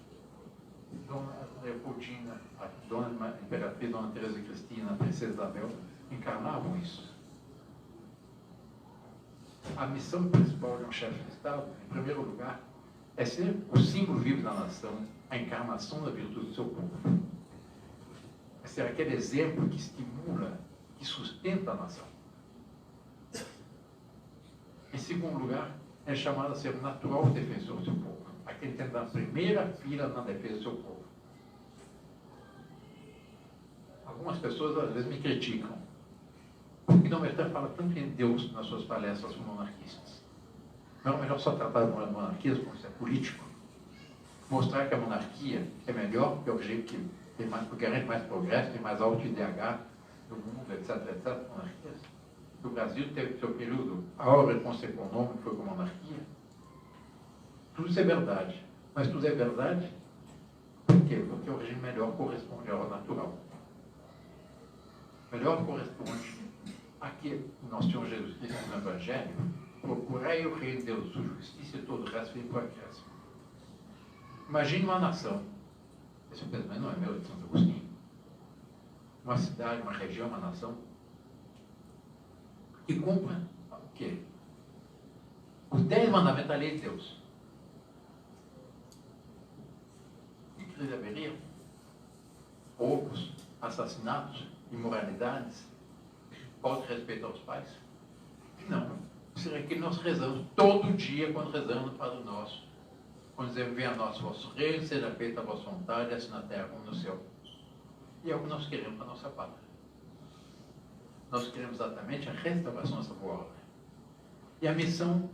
Dona Leopoldina, a Dona Imperatriz, Dona Teresa Cristina, a Princesa Isabel, encarnavam isso. A missão principal de um chefe de Estado, em primeiro lugar, é ser o símbolo vivo da nação, a encarnação da virtude do seu povo. É ser aquele exemplo que estimula, que sustenta a nação. Em segundo lugar, é chamado a ser o natural defensor do seu povo, aquele que está na primeira fila na defesa do seu povo. Algumas pessoas às vezes me criticam. Porque Dom Bertrand fala tanto em Deus nas suas palestras monarquistas. Não é melhor só tratar do monarquismo como se é político? Mostrar que a monarquia é melhor, que é o jeito que tem mais, que garante mais progresso, tem mais alto IDH do mundo, etc, etc, monarquias. O Brasil teve seu período, a obra de conceito econômico foi com a monarquia. Tudo isso é verdade. Mas tudo é verdade por quê? Porque o regime melhor corresponde ao natural. Melhor corresponde aqui o nosso Senhor Jesus Cristo no Evangelho, procurai o reino de Deus, sua justiça e todo o resto vem por acréscimo. Imagine uma nação, esse pensamento não é meu, é de Santo Agostinho, uma cidade, uma região, uma nação, que cumpra o quê? Os 10 mandamentos da lei de Deus. E que eles haveriam? Roubos, assassinatos, imoralidades, falta de respeito aos pais? Não. Será que nós rezamos todo dia quando rezamos no Padre Nosso? Quando dizemos, venha a nós o vosso reino, seja feita a vossa vontade, assim na terra como no céu. E é o que nós queremos para a nossa pátria. Nós queremos exatamente a restauração dessa boa obra. E a missão,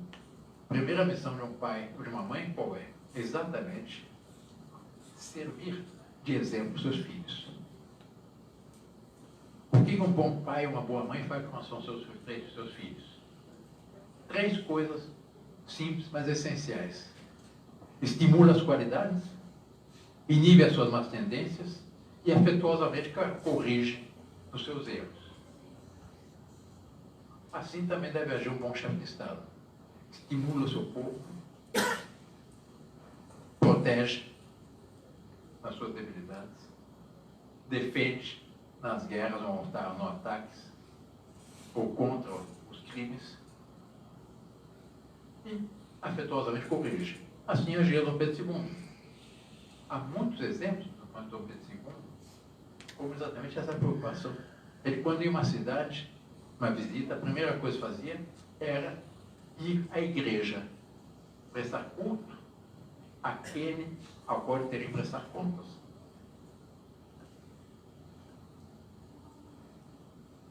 a primeira missão de um pai ou de uma mãe, qual é? Exatamente servir de exemplo para os seus filhos. Porque que um bom pai, uma boa mãe faz com relação aos seus filhos? 3 coisas simples, mas essenciais. Estimula as qualidades, inibe as suas más tendências e afetuosamente corrige os seus erros. Assim também deve agir um bom chefe de Estado. Estimula o seu povo, protege nas suas debilidades, defende nas guerras ou no ataques ou contra os crimes e afetuosamente corrige. Assim agia Dom Pedro II. Há muitos exemplos do Dom Pedro II como exatamente essa preocupação. Ele, quando ia em uma cidade, uma visita, a primeira coisa que fazia era ir à igreja, prestar culto àquele ao qual ele teria que prestar contas.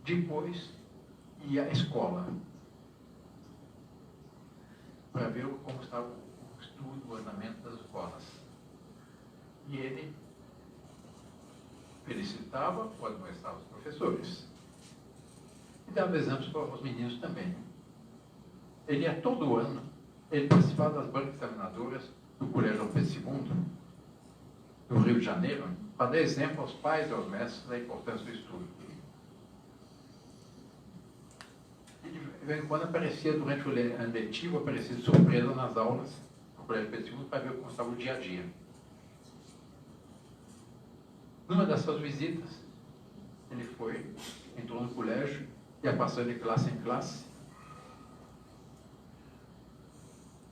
Depois ia à escola, para ver como estava o estudo, o andamento das escolas. E ele felicitava ou admoestava os professores. E dava exemplos para os meninos também. Ele ia todo ano, ele participava das bancas examinadoras do Colégio Dom Pedro II, do Rio de Janeiro, para dar exemplo aos pais e aos mestres da importância do estudo. E de vez em quando aparecia, durante o ano letivo, aparecia de surpresa nas aulas do Colégio Pedro II para ver como estava o dia a dia. Numa dessas visitas, ele entrou no colégio, ia passando de classe em classe.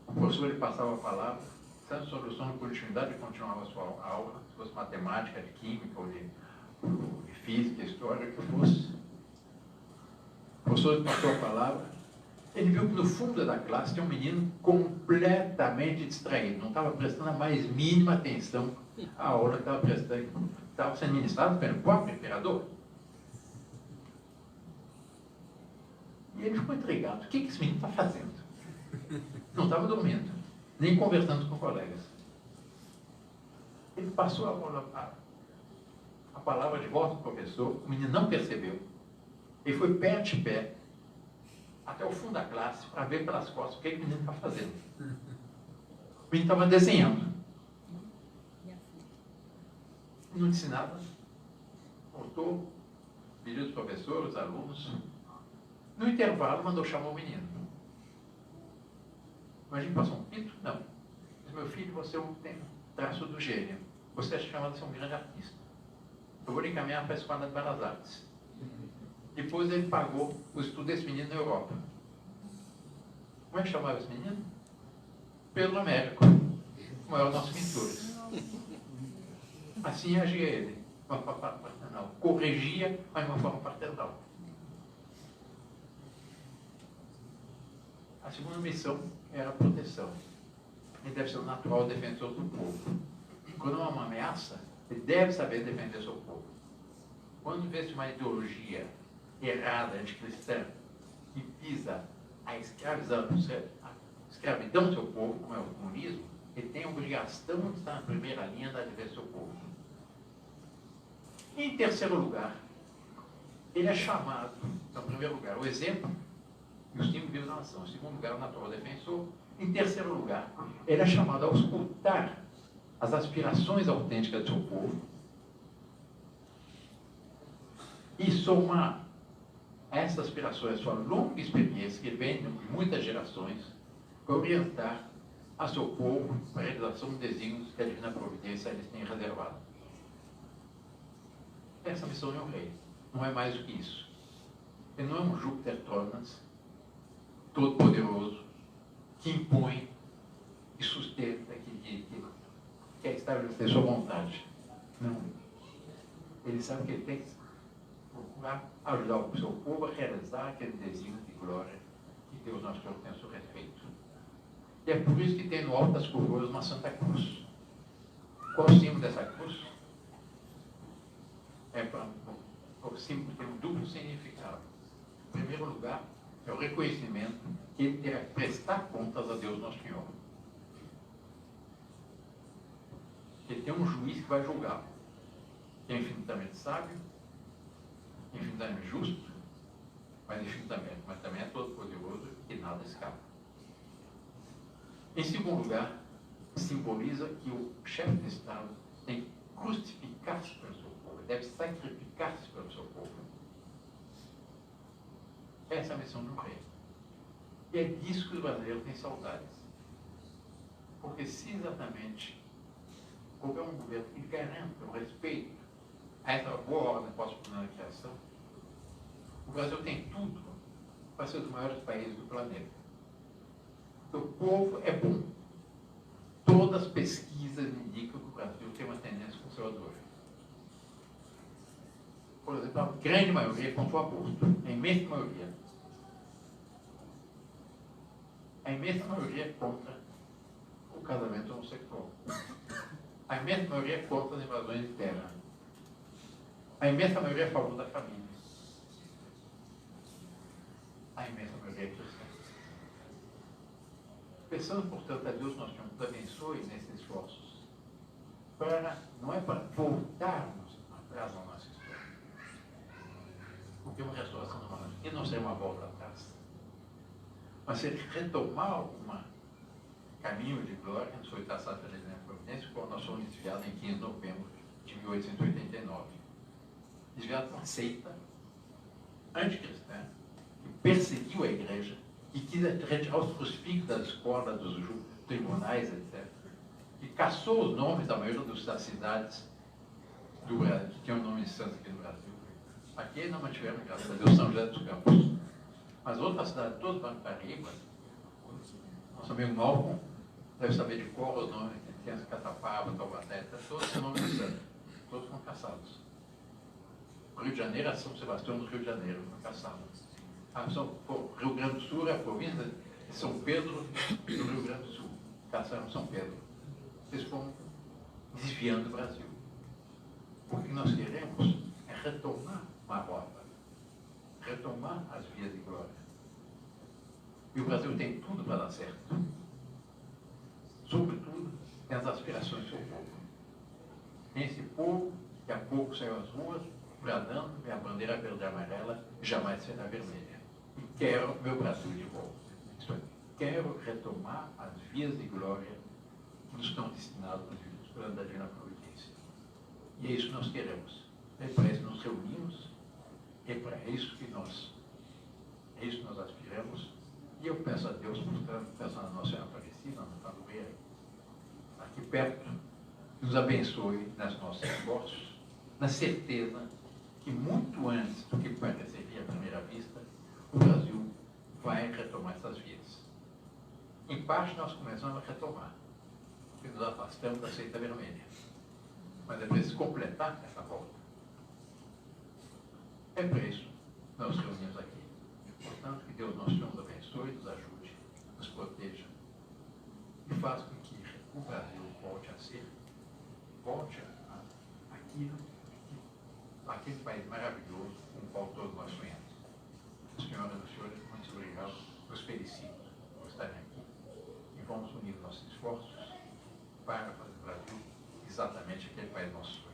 O professor lhe passava a palavra, sem solução de continuidade, ele continuava a sua aula, se fosse matemática, de química, ou de física, história, o que fosse. O professor lhe passou a palavra, ele viu que no fundo da classe tinha um menino completamente distraído, não estava prestando a mais mínima atenção à aula que estava sendo ministrada pelo próprio imperador. E ele ficou intrigado. O que esse menino está fazendo? Não estava dormindo, nem conversando com colegas. Ele passou a palavra de volta para o professor, o menino não percebeu. Ele foi pé ante pé, até o fundo da classe, para ver pelas costas o que o menino está fazendo. O menino estava desenhando. Não disse nada. Voltou, pediu os professores, os alunos. No intervalo, mandou chamar o menino. Imagina, passou um pito? Não. Diz, meu filho, você tem um traço do gênio. Você é chamado de ser um grande artista. Eu vou lhe encaminhar para a Escola de Belas Artes. Depois ele pagou o estudo desse menino na Europa. Como é que chamava esse menino? Pedro Américo, o maior dos nossos pintores. Assim agia ele, de uma forma paternal. Corrigia, mas de uma forma paternal. A segunda missão era a proteção. Ele deve ser o natural defensor do povo. Quando há uma ameaça, ele deve saber defender seu povo. Quando vê-se uma ideologia errada, anticristã, que visa a escravizar, a escravidão do seu povo, como é o comunismo, ele tem a obrigação de estar na primeira linha da defesa do seu povo. E, em terceiro lugar, ele é chamado, então, em primeiro lugar, o exemplo e o símbolo vivo da nação. Em segundo lugar, o natural defensor. Em terceiro lugar, ele é chamado a escutar as aspirações autênticas do seu povo e somar essas aspirações, a sua longa experiência, que vem de muitas gerações, para orientar a seu povo para a realização de desígnios que a divina providência lhes tem reservado. Essa missão de um rei não é mais do que isso. Ele não é um Júpiter Tronas, todo-poderoso, que impõe e sustenta, que quer estabelecer sua vontade. Não. Ele sabe que ele tem que procurar ajudar o seu povo a realizar aquele desígnio de glória que Deus nosso Senhor tem a seu respeito. E é por isso que tem no alto das coroas uma Santa Cruz. Qual o símbolo dessa cruz? O símbolo tem um duplo significado. Em primeiro lugar, é o reconhecimento que ele terá que prestar contas a Deus nosso Senhor. Ele tem um juiz que vai julgar. Que é infinitamente sábio, infinitamente justo, mas também é todo poderoso e nada escapa. Em segundo lugar, simboliza que o chefe de Estado tem que crucificar-se pelo seu povo, deve sacrificar-se pelo seu povo. Essa é a missão do rei. E é disso que o brasileiro tem saudades. Porque se exatamente houver um governo que garanta o respeito a essa boa ordem pós-colonial de criação, o Brasil tem tudo para ser um dos maiores países do planeta. O povo é bom. Todas as pesquisas indicam que o Brasil tem uma tendência conservadora. Por exemplo, a grande maioria é contra o aborto. A imensa maioria. A imensa maioria é contra o casamento homossexual. A imensa maioria é contra as invasões de terra. A imensa maioria é a favor da família. A imensa maioria é cristã. Pensando, portanto, a Deus nós nos abençoe nesses esforços, não é para voltarmos atrás na nossa história, porque uma restauração da monarquia não seria uma volta atrás, mas seria retomar um caminho de glória que nos foi traçado pela Igreja Providência, quando nós fomos desviados em 15 de novembro de 1889. Desviados por uma seita anticristã que perseguiu a Igreja, que quis retirar os crucifixos das escolas, dos tribunais, etc. E caçou os nomes da maioria das cidades do Brasil, que tinham nome de santos aqui no Brasil. Aqui não mantiveram, graças a Deus, São José dos Campos. Mas outras cidades, todas para Paraíba, nosso amigo Malcolm deve saber de cor os nomes, que tem Catapava, Taubaté, todos os nomes de santos. Todos foram caçados. O Rio de Janeiro, a São Sebastião do Rio de Janeiro, foram caçados. O Rio Grande do Sul é a província de São Pedro do Rio Grande do Sul. Caçaram São Pedro. Eles foram desviando o Brasil. O que nós queremos é retomar uma rota, retomar as vias de glória. E o Brasil tem tudo para dar certo. Sobretudo, tem as aspirações do seu povo. Tem esse povo que há pouco saiu às ruas, bradando, e a bandeira verde e amarela jamais será vermelha. E quero meu Brasil de volta. Isto é, quero retomar as vias de glória que nos estão destinadas pela Divina Providência. E é isso que nós queremos. É para isso que nos reunimos, é para isso que nós aspiramos. E eu peço a Deus, portanto, peço na Nossa Senhora Aparecida, na padroeira, aqui perto, que nos abençoe nas nossos esforços, na certeza que muito antes do que pareceria à primeira vista, o Brasil vai retomar essas vias. Em parte, nós começamos a retomar, porque nos afastamos da seita vermelha. Mas é preciso completar essa volta. É por isso que nós nos reunimos aqui. Portanto, que Deus nosso Senhor nos abençoe, nos ajude, nos proteja e faça com que o Brasil volte a ser, aquele país maravilhoso com o qual todos nós sonhamos. Senhoras e senhores, muito obrigado, os felicito por estarem aqui e vamos unir nossos esforços para fazer o Brasil exatamente aquele país dos nossos sonhos.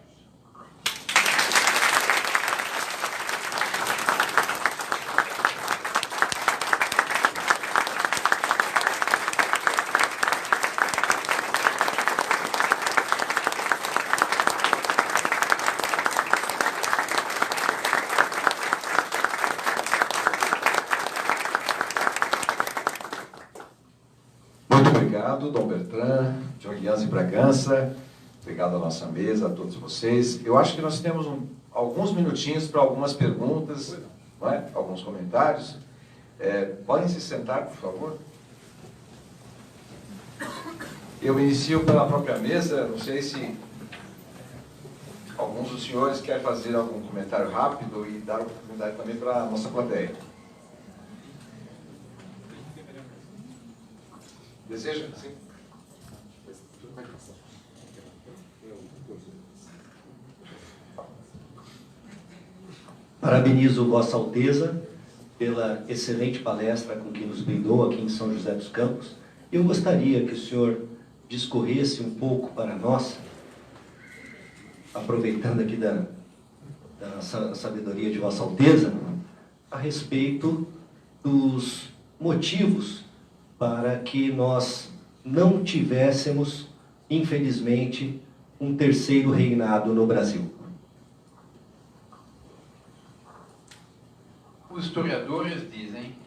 Obrigado, Dom Bertrand, Dom Guianzi Bragança, obrigado à nossa mesa, a todos vocês. Eu acho que nós temos alguns minutinhos para algumas perguntas, não é? Alguns comentários. Podem se sentar, por favor. Eu inicio pela própria mesa, não sei se alguns dos senhores querem fazer algum comentário rápido e dar oportunidade também para a nossa plateia. Deseja? Sim. Parabenizo Vossa Alteza pela excelente palestra com que nos brindou aqui em São José dos Campos. Eu gostaria que o senhor discorresse um pouco para nós, aproveitando aqui da sabedoria de Vossa Alteza a respeito dos motivos para que nós não tivéssemos, infelizmente, um terceiro reinado no Brasil. Os historiadores dizem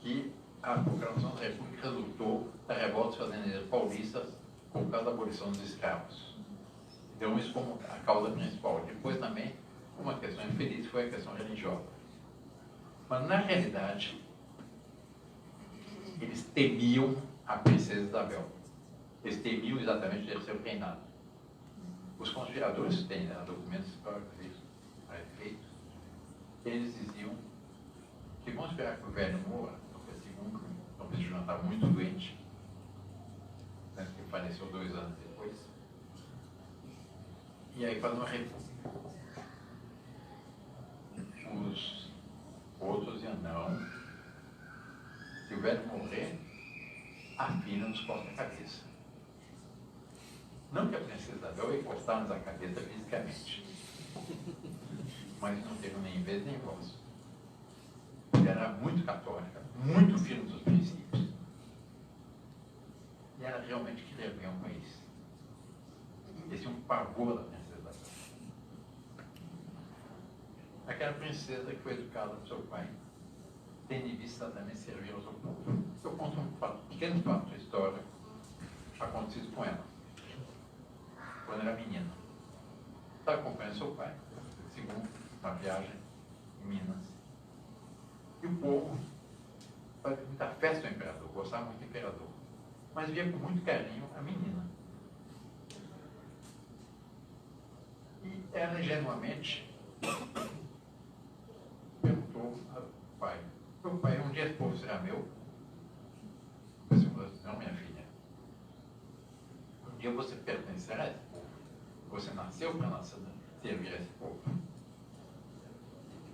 que a proclamação da República resultou da revolta dos fazendeiros paulistas por causa da abolição dos escravos. Então, isso como a causa principal. Depois também, uma questão infeliz foi a questão religiosa. Mas, na realidade, eles temiam a princesa Isabel. Eles temiam exatamente o terceiro reinado. Os conspiradores têm, né, documentos históricos a respeito. Eles diziam que vão esperar que o velho morra, porque segundo Dom Pedro João estava muito doente, né, que faleceu 2 anos depois, e aí faz uma república. Os outros diziam, não, se o velho morrer, a filha nos corta a cabeça. Não que a princesa Isabel ia cortar-nos a cabeça fisicamente, mas não teve nem vez nem voz. Ela era muito católica, muito firme dos princípios. E ela realmente queria ver um país. Esse é um pavor da princesa Isabel. Aquela princesa que foi educada por seu pai, tendo em vista também servir ao seu povo. Eu conto um pequeno fato histórico acontecido com ela, quando era menina. Estava acompanhando seu pai, segundo uma viagem em Minas. E o povo fazia muita festa ao imperador, gostava muito do imperador, mas via com muito carinho a menina. E ela ingenuamente perguntou ao pai: meu pai, um dia esse povo será meu? O senhor disse: não, minha filha. Um dia você pertencerá a esse povo. Você nasceu para servir a esse povo.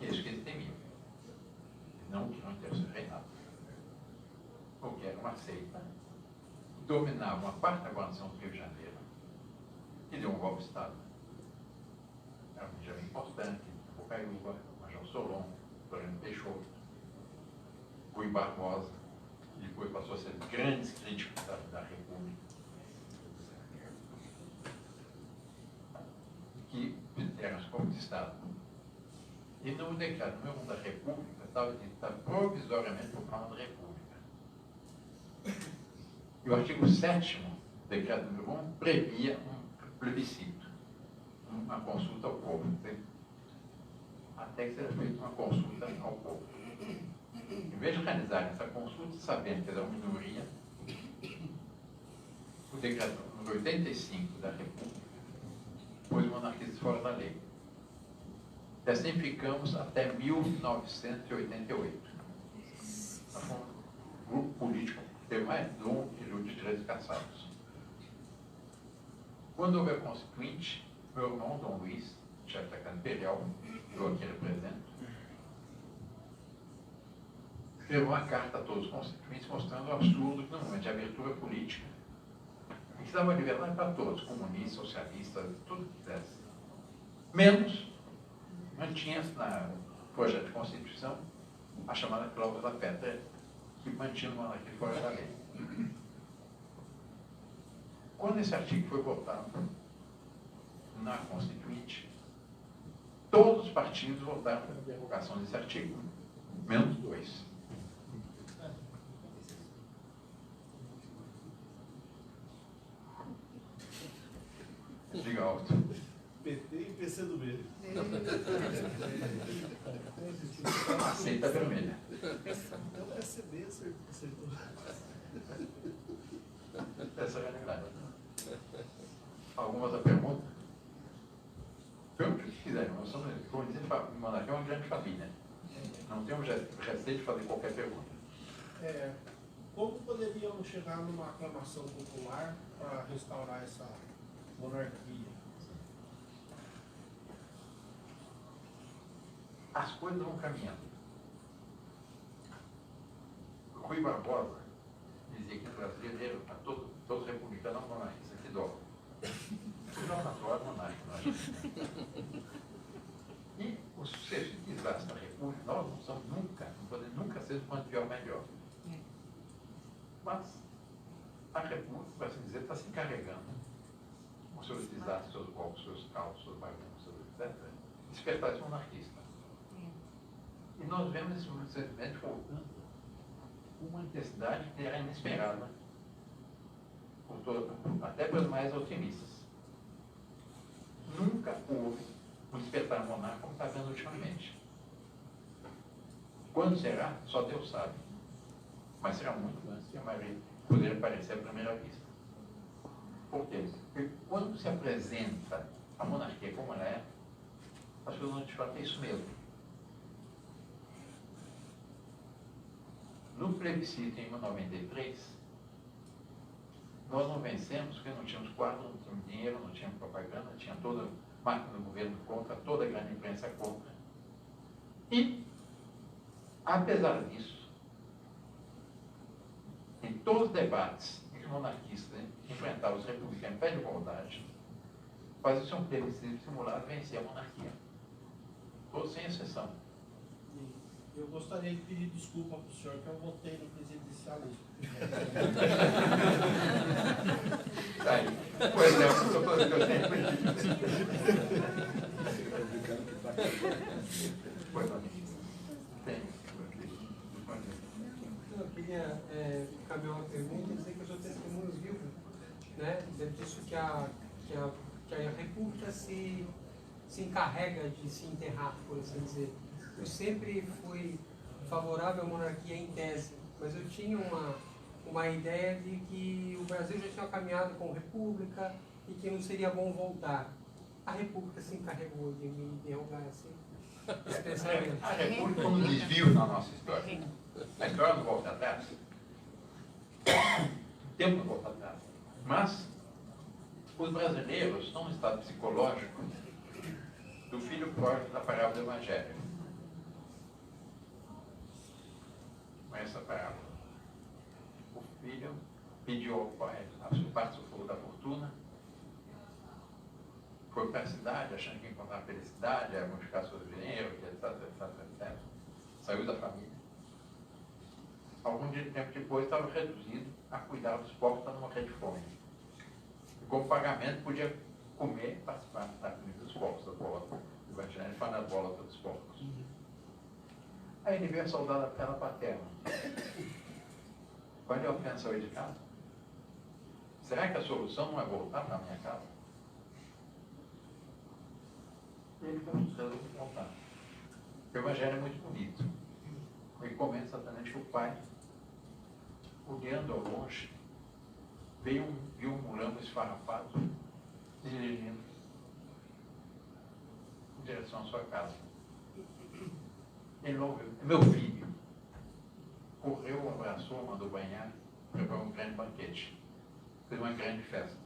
E é isso que eles temiam. Não que não tivesse reinado. Porque era uma seita que dominava uma parte da guarnição do Rio de Janeiro e deu um golpe de Estado. Era um dia importante, Bocaiúva, Major Solon, Floriano Peixoto, Rui Barbosa, e depois passou a ser grandes críticos da República, que eram os golpes de Estado. E no decreto número 1 da República estava dito que está provisoriamente proclamada a República. E o artigo 7º do decreto número 1 previa um plebiscito, uma consulta ao povo. Até que seja feita uma consulta ao povo. Em vez de realizar essa consulta, sabendo que era uma minoria, o decreto número 85 da República pôs os monarquistas fora da lei. E assim ficamos até 1988. Nós fomos um grupo político que teve mais dom e luta de direitos caçados. Quando houve a Constituinte, meu irmão, Dom Luiz, chefe da Casa Imperial, eu aqui represento, escreveu uma carta a todos os constituintes mostrando o absurdo que no momento de abertura política, e que dava liberdade para todos, comunistas, socialistas, tudo que quisesse. Menos mantinha no projeto de Constituição a chamada cláusula pétrea, que mantinha o monarquia fora da lei. Quando esse artigo foi votado na Constituinte, todos os partidos votaram pela derrogação desse artigo, menos 2. Diga alto. PT e PCdoB. Aceita vermelha. Então PCB acertou. Essa é a realidade. Alguma outra pergunta? Pergunta o que quiser. Nós somos, como dizem, monarquia é uma grande família. Não temos receio de fazer qualquer pergunta. Como poderíamos chegar numa aclamação popular para restaurar essa monarquia? As coisas vão caminhando. Rui Barbosa dizia que no brasileiro, todos republicanos monarquistas que dobram. Não natural monárquico, vezes, quanto pior, melhor. Mas a República, por assim dizer, está se encarregando, com seus desastres, seus golpes, seus caos, suas bagunças, etc., despertar esse monarquista. E nós vemos esse sentimento voltando com uma intensidade que era inesperada, até pelos mais otimistas. Nunca houve um despertar monarca como está vendo ultimamente. Quando será? Só Deus sabe. Mas será muito antes que a maioria poderia aparecer à primeira vista. Por quê? Porque quando se apresenta a monarquia como ela é, as pessoas não te falam que é isso mesmo. No plebiscito em 1993, nós não vencemos porque não tínhamos quadro, não tínhamos dinheiro, não tínhamos propaganda, tinha toda a máquina do governo contra, toda a grande imprensa contra. E, apesar disso, em todos os debates em que os monarquistas enfrentavam os republicanos em pé de igualdade, fazia-se um plebiscito simulado e vencia a monarquia. Todos sem exceção. Eu gostaria de pedir desculpa para o senhor que eu votei no presidencialismo. Aí, pois é, eu sempre Eu queria caminhar uma pergunta e dizer que eu sou testemunho vivo, né? Disso que a República se encarrega de se enterrar, por assim dizer. Eu sempre fui favorável à monarquia em tese, mas eu tinha uma ideia de que o Brasil já tinha caminhado com república e que não seria bom voltar. A república se encarregou de me derrubar assim, esse pensamento. A república foi um desvio na nossa história. A história não volta atrás. O tempo não volta atrás. Mas os brasileiros estão num estado psicológico do filho pródigo da parábola do Evangelho. Essa parábola. O filho pediu ao pai a sua parte do fogo da fortuna, foi para a cidade achando que ia encontrar felicidade, ia buscar seus dinheiro, etc. Saiu da família. Algum tempo depois estava reduzido a cuidar dos pobres para não morrer de fome. E como pagamento podia comer e participar da comida dos pobres, da bola do Evangelho, para a bola dos porcos. Aí ele veio saudar a perna paterna. Quando eu penso sair de casa, será que a solução não é voltar para a minha casa? Ele resolveu voltar. O Evangelho é muito bonito. Ele começa exatamente que o pai, olhando ao longe, viu um mulambo esfarrapado, dirigindo em direção à sua casa. Ele não viu. Meu filho correu, abraçou, mandou banhar, preparou um grande banquete, fez uma grande festa.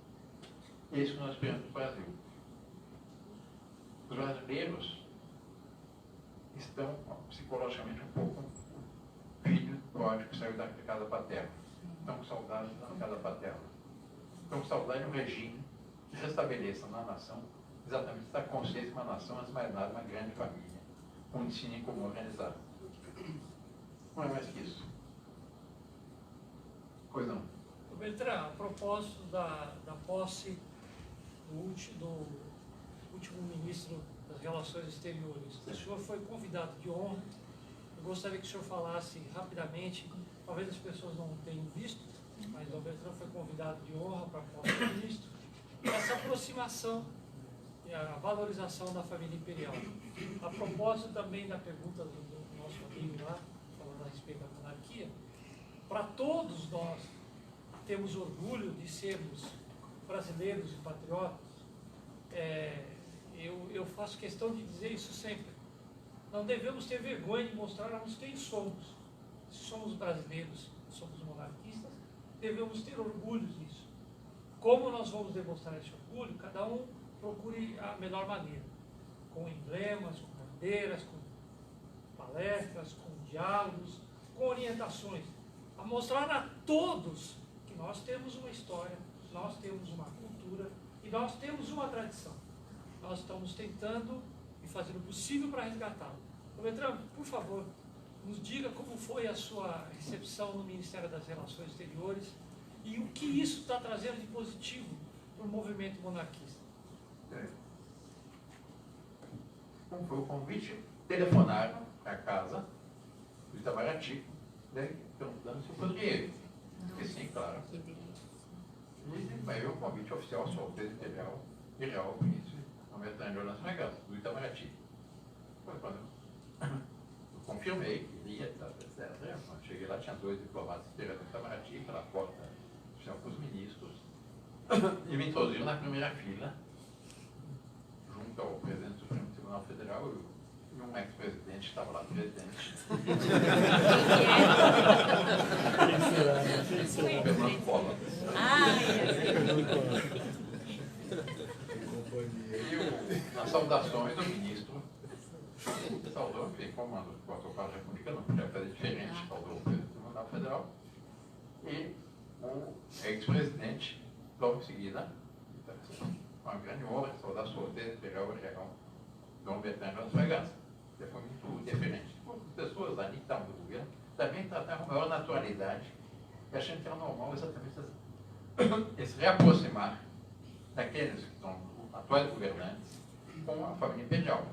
É isso que nós esperamos no Brasil. Os brasileiros estão psicologicamente um pouco filho pródigo que saiu da casa paterna. Estão com saudade da casa paterna. Estão com saudade de um regime que restabeleça na nação exatamente essa consciência de uma nação, antes de mais nada, uma grande família, um ensino em comum organizado. Não é mais que isso. Pois não. Beltrán, a propósito da posse do último ministro das Relações Exteriores, o senhor foi convidado de honra. Eu gostaria que o senhor falasse rapidamente, talvez as pessoas não tenham visto, mas o Beltrán foi convidado de honra para a posse do ministro. Essa aproximação e a valorização da família imperial. A propósito também da pergunta do nosso amigo lá, falando a respeito da monarquia, para todos nós temos orgulho de sermos brasileiros e patriotas, eu faço questão de dizer isso sempre. Não devemos ter vergonha de mostrarmos quem somos. Se somos brasileiros, somos monarquistas, devemos ter orgulho disso. Como nós vamos demonstrar esse orgulho? Cada um procure a melhor maneira, com emblemas, com bandeiras, com palestras, com diálogos, com orientações, a mostrar a todos que nós temos uma história, nós temos uma cultura e nós temos uma tradição. Nós estamos tentando e fazendo o possível para resgatá-lo. Beltrán, por favor, nos diga como foi a sua recepção no Ministério das Relações Exteriores e o que isso está trazendo de positivo para o movimento monarquista. Como foi o convite? Telefonaram para casa do Itamaraty, né, perguntando se eu poderia ir. Disse sim, claro. E veio o convite oficial ao presidente Imperial e Real Príncipe Albertano Jonas Fragança, do Itamaraty. Foi quando eu confirmei que iria, etc. Quando cheguei lá, tinha 2 diplomatas esperando o Itamaraty pela porta oficial com os ministros e me introduziram na primeira fila, junto ao presidente do Supremo Tribunal Federal e um ex-presidente que estava lá, presidente. Fernando Collor. E nas saudações do ministro saudou, enfim, como o protocolo da República não podia fazer diferente, saudou o presidente do Tribunal Federal e o ex-presidente, logo em seguida, uma grande honra, saudações do Imperial Real Dom Bertrand Jonas Fragança. Foi muito diferente. As pessoas ali que estavam no governo também tratavam com a maior naturalidade e achando que era normal exatamente esse reaproximar daqueles que são atuais governantes com a família imperial.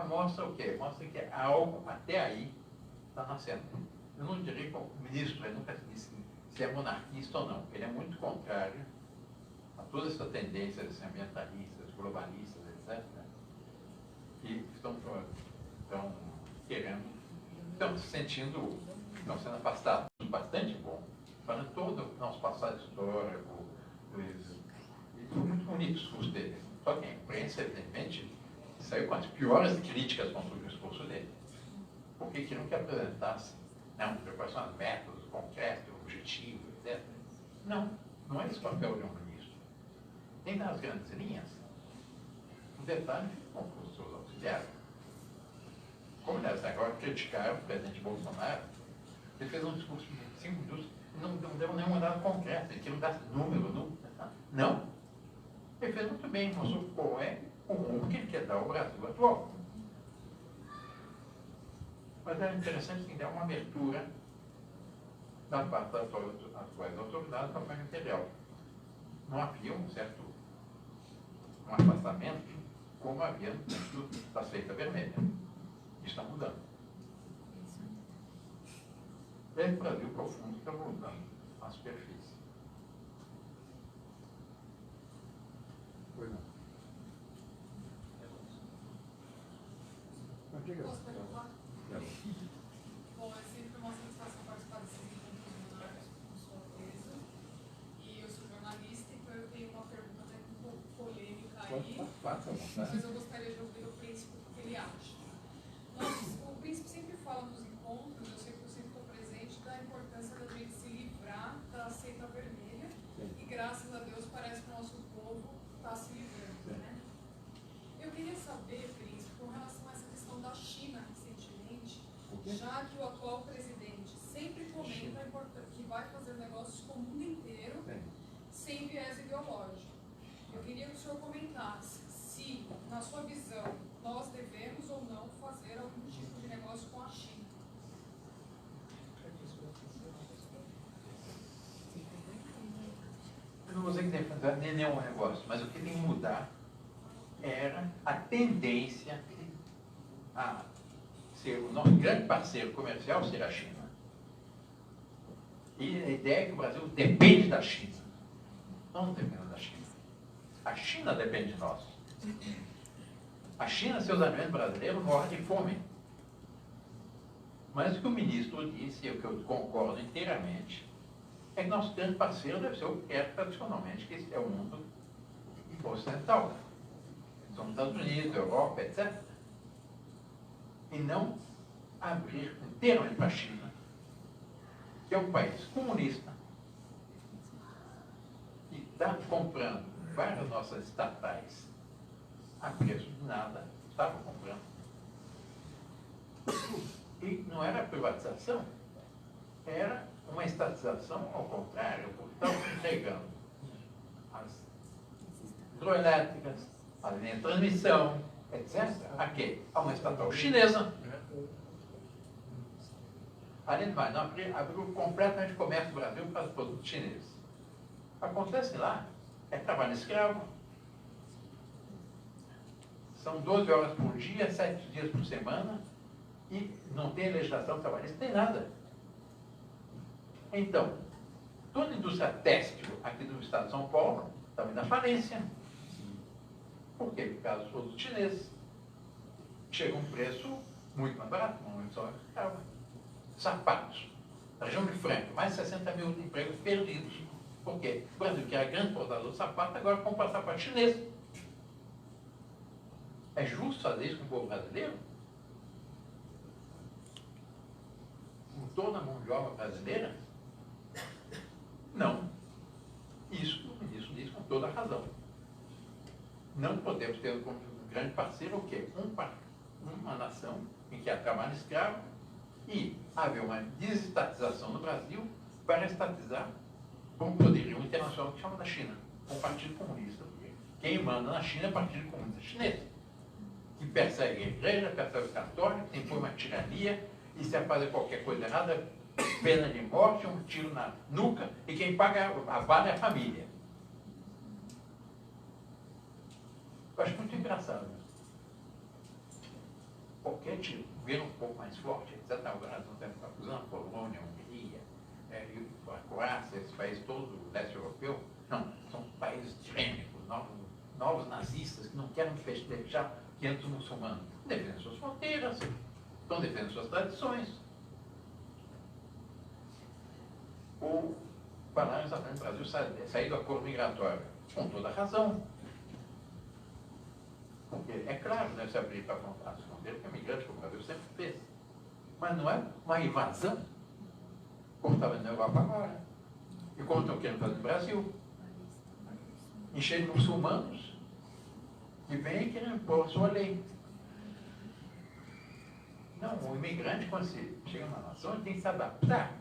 Mostra o quê? Mostra que algo até aí está nascendo. Eu não diria que o ministro nunca disse se é monarquista ou não. Ele é muito contrário a toda essa tendência de ser ambientalistas, globalistas, etc., que estão querendo, estão se sentindo, estão sendo afastados. Bastante bom. Para todo o nosso passado histórico, e foi muito bonito o discurso dele. Só que a imprensa, evidentemente, saiu com as piores críticas contra o discurso dele. Porque queriam que apresentasse quais são os métodos concretos, objetivos, etc. Não é esse o papel de um ministro. Nem nas grandes linhas. Um detalhe com os seus auxiliares. Como eles agora criticaram o presidente Bolsonaro, ele fez um discurso de 5 minutos e não deu nenhum dado concreto, ele queria dar número. Não. Ele fez muito bem, mostrou qual é o rumo que ele quer dar ao Brasil atual. Mas era interessante que deu uma abertura da parte das atuais autoridades para a família imperial. Não havia um afastamento como havia dentro da seita vermelha. Está mudando. É o Brasil profundo que está voltando à superfície. Pois não. Bom, é sempre uma satisfação participar desses encontros monárquicos com sua presa. E eu sou jornalista, então eu tenho uma pergunta até um pouco polêmica aí. Mas eu gostaria de ouvir o príncipe o que ele acha. O príncipe sempre fala nos encontros, eu sempre estou presente, da importância da gente se livrar da seita vermelha. E graças a Deus parece que o nosso povo está se livrando, né? Eu queria saber, príncipe, com relação a essa questão da China recentemente, já que o atual presidente sempre comenta que vai fazer negócios com o mundo inteiro, sem viés ideológico. Eu queria que o senhor comentasse se, na sua visão, nós devemos ou não fazer algum tipo de negócio com a China. Eu não vou dizer que deve fazer nenhum negócio, mas o que tem que mudar era a tendência a ser o nosso grande parceiro comercial ser a China. E a ideia é que o Brasil depende da China. Nós não dependemos da China. A China depende de nós. A China, seus alimentos brasileiros, morrem de fome. Mas o que o ministro disse, e o que eu concordo inteiramente, é que nosso grande parceiro deve ser o que é tradicionalmente, que é o mundo ocidental. São os Estados Unidos, Europa, etc. E não abrir inteiramente para a China, que é um país comunista, e está comprando várias nossas estatais a preço de nada, estavam comprando. E não era privatização, era uma estatização ao contrário, porque estavam entregando as hidroelétricas, a linha de transmissão, etc. A quê? A uma estatal chinesa. Além do mais, não abriu completamente o comércio do Brasil para os produtos chineses. Acontece lá, é trabalho escravo. São 12 horas por dia, 7 dias por semana, e não tem legislação trabalhista, não tem nada. Então, toda a indústria têxtil aqui do estado de São Paulo está indo à falência. Por quê? Por causa dos produtos chineses. Chega a um preço muito mais barato, muito só escravo. Sapatos. Na região de Franca, mais de 60 mil empregos perdidos. Por quê? O Brasil, que era grande exportador de sapato, agora compra sapato chinês. É justo fazer isso com o povo brasileiro? Com toda a mão de obra brasileira? Não. Isso o ministro diz com toda a razão. Não podemos ter como grande parceiro o quê? Uma nação em que há trabalho escravo e haver uma desestatização no Brasil para estatizar com o poderio internacional que chama da China, com o Partido Comunista. Quem manda na China é o Partido Comunista Chinês, que persegue a igreja, persegue os católicos, impõe uma tirania, e se fazer qualquer coisa errada, pena de morte, um tiro na nuca, e quem paga a bala é a família. Eu acho muito engraçado. Qualquer tipo, governo um pouco mais forte, etc. Agora nós não temos acusando a Polônia, a Hungria, a Croácia, esse país todo, o leste europeu. Não, são países tirânicos, novos nazistas que não querem deixar que entre os muçulmanos. Defendem suas fronteiras, estão defendendo suas tradições. Ou falaram exatamente o Brasil sair do acordo migratório, com toda a razão. Porque é claro, né, se abrir para as fronteiras, que é migrante, como o Brasil sempre fez. Mas não é uma invasão, como está vendo na Europa agora. E como estão querendo fazer no Brasil. Encher de muçulmanos que vêm e querem impor a sua lei. Não, o imigrante, quando se chega numa nação, ele tem que se adaptar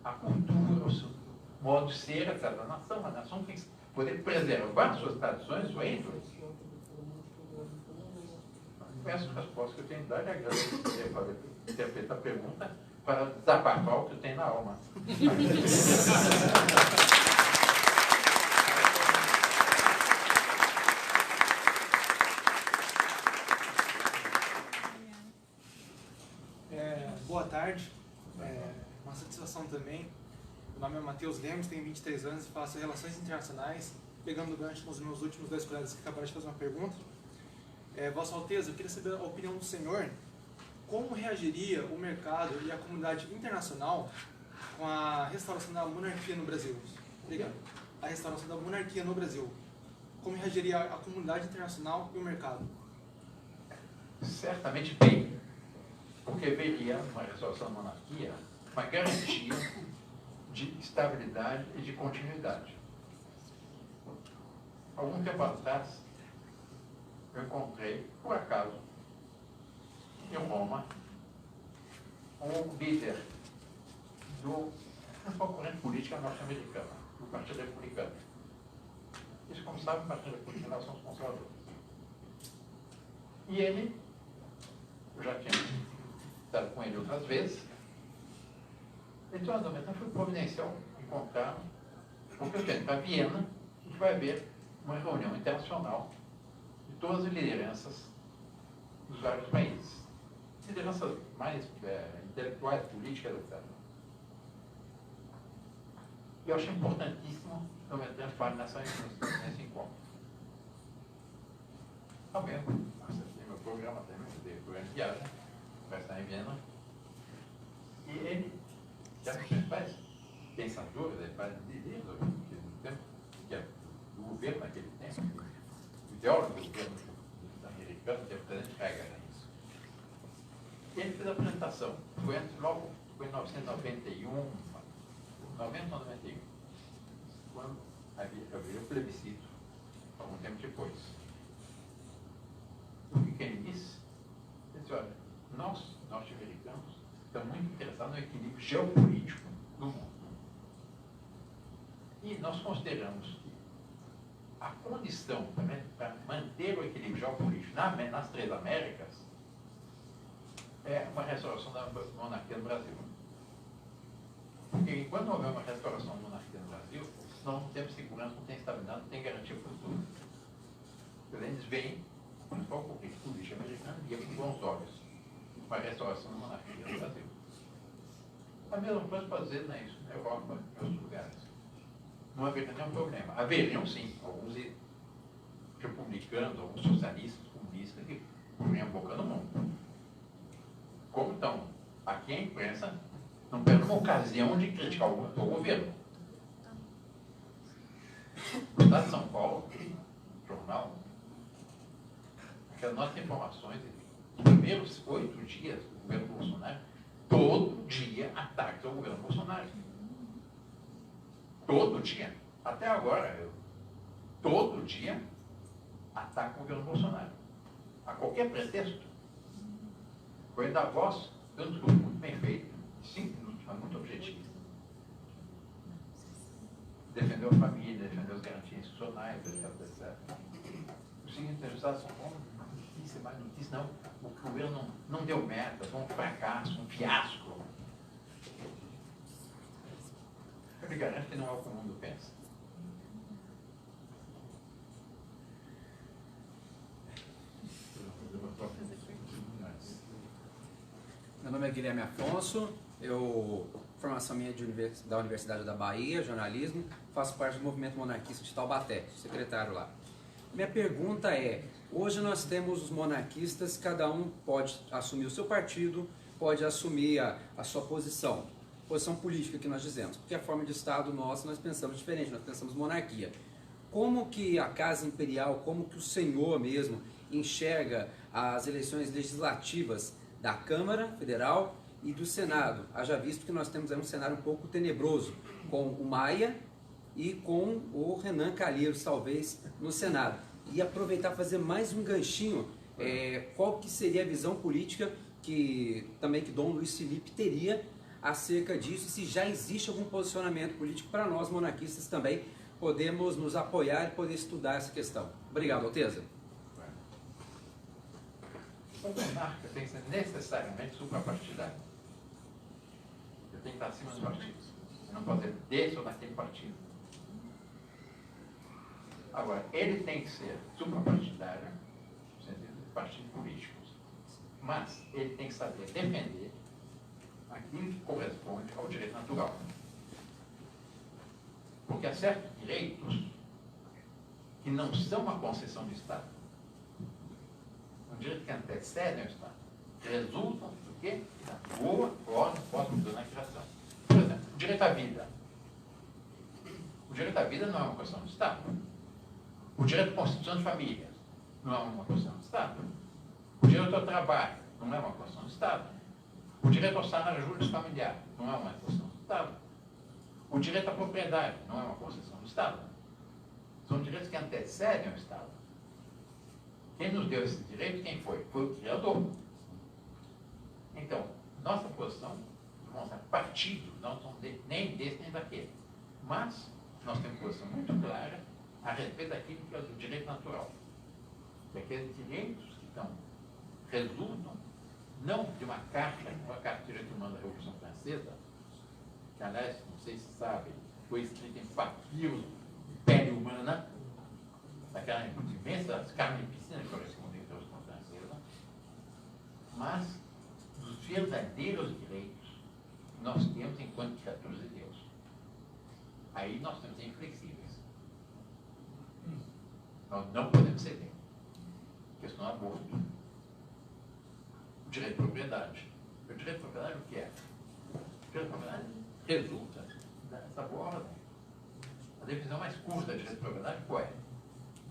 à cultura, ao modo de ser, etc. da nação. A nação tem que poder preservar suas tradições, sua índole. Essa resposta que eu tenho de dar, e agradeço por ter feito a pergunta para desabafar o que eu tenho na alma. Boa tarde, uma satisfação também. Meu nome é Matheus Lemos, tenho 23 anos e faço Relações Internacionais, pegando o gancho com os meus últimos 2 colegas que acabaram de fazer uma pergunta. Vossa Alteza, eu queria saber a opinião do senhor, como reagiria o mercado e a comunidade internacional com a restauração da monarquia no Brasil? Obrigado. A restauração da monarquia no Brasil. Como reagiria a comunidade internacional e o mercado? Certamente bem, porque veria uma restauração da monarquia uma garantia de estabilidade e de continuidade. Algum tempo atrás, eu encontrei, por acaso, em Roma, um líder do concorrente política norte-americana, do Partido Republicano. Eles, como sabem, o Partido Republicano são os conservadores. E ele, eu já tinha estado com ele outras vezes, então, eu fui providencial encontrar, porque eu estou indo para Viena, e vai haver uma reunião internacional de todas as lideranças dos vários países. Lideranças mais intelectuais, políticas, etc. E eu acho importantíssimo que o Beltrán fale nesse encontro. Também, meu programa também, depois de viagem, vai estar em Viena. E ele, já que os principais pensadores, líderes do tempo, que é do governo naquele tempo, o ideólogo do governo americano, que é o presidente Reagan, isso. E ele fez a apresentação, foi antes, logo, foi em 1991, 90 ou 91, quando havia o plebiscito, algum tempo depois. O que ele disse? Ele disse, olha, nós, norte-americanos, estamos muito interessados no equilíbrio geopolítico do mundo. E nós consideramos que a condição para manter o equilíbrio geopolítico nas 3 Américas é uma restauração da monarquia no Brasil. Porque enquanto houver uma restauração da monarquia no Brasil, nós não temos segurança, não tem estabilidade, não tem garantia futura. Eles veem o principal político americano e com bons olhos para a restauração da monarquia no Brasil. A mesma coisa fazer isso na Europa e em outros lugares. Não haveria nenhum problema. Haveriam, sim, alguns republicanos, alguns socialistas, comunistas, que punham a boca no mundo. Como então, aqui a imprensa não perde uma ocasião de criticar o governo. O Estado de São Paulo, jornal, aquelas nossas informações, nos primeiros 8 dias do governo Bolsonaro, todo dia ataques ao governo Bolsonaro. Todo dia. Até agora, todo dia ataque ao governo Bolsonaro. A qualquer pretexto. Foi da voz, deu um discurso muito bem feito, 5 minutos, mas muito objetivo. Defendeu a família, defendeu as garantias institucionais, etc, etc. O seguinte, os Estados São Paulo, notícia, mais notícia, não. O governo não deu meta, foi um fracasso, um fiasco. Eu me garanto que não é o que o mundo pensa. Meu nome é Guilherme Afonso, formação minha da Universidade da Bahia, jornalismo, faço parte do movimento monarquista de Taubaté, secretário lá. Minha pergunta é, hoje nós temos os monarquistas, cada um pode assumir o seu partido, pode assumir a sua posição política que nós dizemos, porque a forma de Estado nossa nós pensamos diferente, nós pensamos monarquia. Como que a Casa Imperial, como que o Senhor mesmo enxerga as eleições legislativas da Câmara Federal e do Senado? Haja visto que nós temos aí um cenário um pouco tenebroso, com o Maia e com o Renan Calheiros, talvez, no Senado. E aproveitar e fazer mais um ganchinho, qual que seria a visão política que Dom Luiz Felipe teria acerca disso, se já existe algum posicionamento político para nós, monarquistas, também podemos nos apoiar e poder estudar essa questão. Obrigado, Alteza. O monarca tem que ser necessariamente suprapartidário. Ele tem que estar acima dos partidos. Ele não pode ser desse ou daquele partido. Agora, ele tem que ser suprapartidário, no sentido de partidos políticos. Mas ele tem que saber defender aquilo que corresponde ao direito natural. Porque há certos direitos que não são uma concessão do Estado. Um direito que antecedem o Estado. Resultam do quê? Da boa ordem pós-mudou na criação. Por exemplo, o direito à vida. O direito à vida não é uma questão do Estado. O direito à constituição de família não é uma questão do Estado. O direito ao trabalho não é uma questão do Estado. O direito ao salário justo familiar não é uma questão do Estado. O direito à propriedade não é uma concessão do Estado. São direitos que antecedem o Estado. Quem nos deu esse direito, quem foi? Foi o Criador. Então, nossa posição, não é partido, não somos nem desse nem daquele. Mas, nós temos uma posição muito clara a respeito daquilo que é o direito natural. Daqueles direitos que resultam não de uma carta de direito humano da Revolução Francesa, que, aliás, não sei se sabem, foi escrita em papiros de pele humana, daquela imensa carnificina que corresponde à Revolução Francesa, mas dos verdadeiros direitos que nós temos enquanto criaturas de Deus. Aí nós temos inflexíveis. Nós não podemos ceder. Questão do aborto. O direito de propriedade. O direito de propriedade o que é? O direito de propriedade resulta dessa boa ordem. A definição mais curta de direito de propriedade qual é?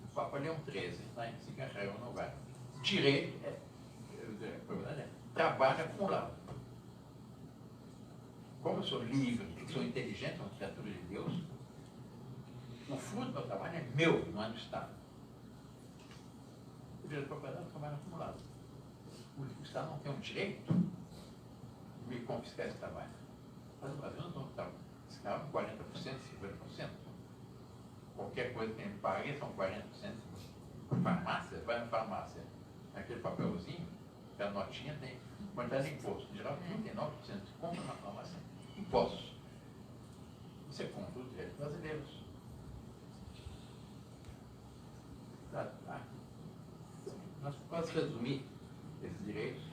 O Papa Leão XIII, está em Cigarrão no lugar. Direito de propriedade é trabalho acumulado. Como eu sou livre, sou inteligente, sou uma criatura de Deus, o fruto do meu trabalho é meu, não é do Estado. O direito de propriedade é um trabalho acumulado. O Estado não tem o direito de me confiscar esse trabalho. Mas no Brasil nós estamos fiscal 40%, 50%. Qualquer coisa que ele pague são 40%. Farmácia, vai na farmácia, aquele papelzinho, aquela notinha tem quantidade de imposto. Em geral, 39% se compra na farmácia. Impostos. Você compra os direitos brasileiros. Nós podemos resumir esses direitos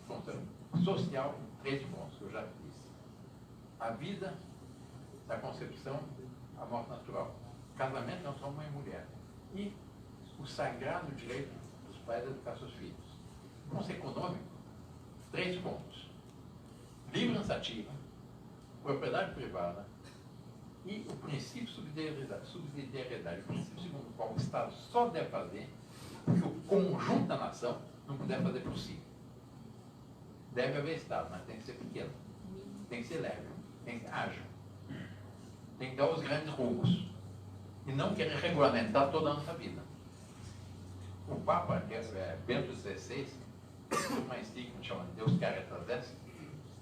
contando social, 3 pontos que eu já disse. A vida, da concepção, a morte natural. Casamento não só mãe e mulher. E o sagrado direito dos pais de educar seus filhos. Conceito econômico, 3 pontos. Livre iniciativa, propriedade privada e o princípio de subsidiariedade, o princípio segundo o qual o Estado só deve fazer o que o conjunto da nação não puder fazer por si. Deve haver Estado, mas tem que ser pequeno, tem que ser leve, tem que ser ágil, tem que dar os grandes rumos e não querer regulamentar toda a nossa vida. O Papa, que é Bento XVI, uma encíclica chamada Deus Caritas Est,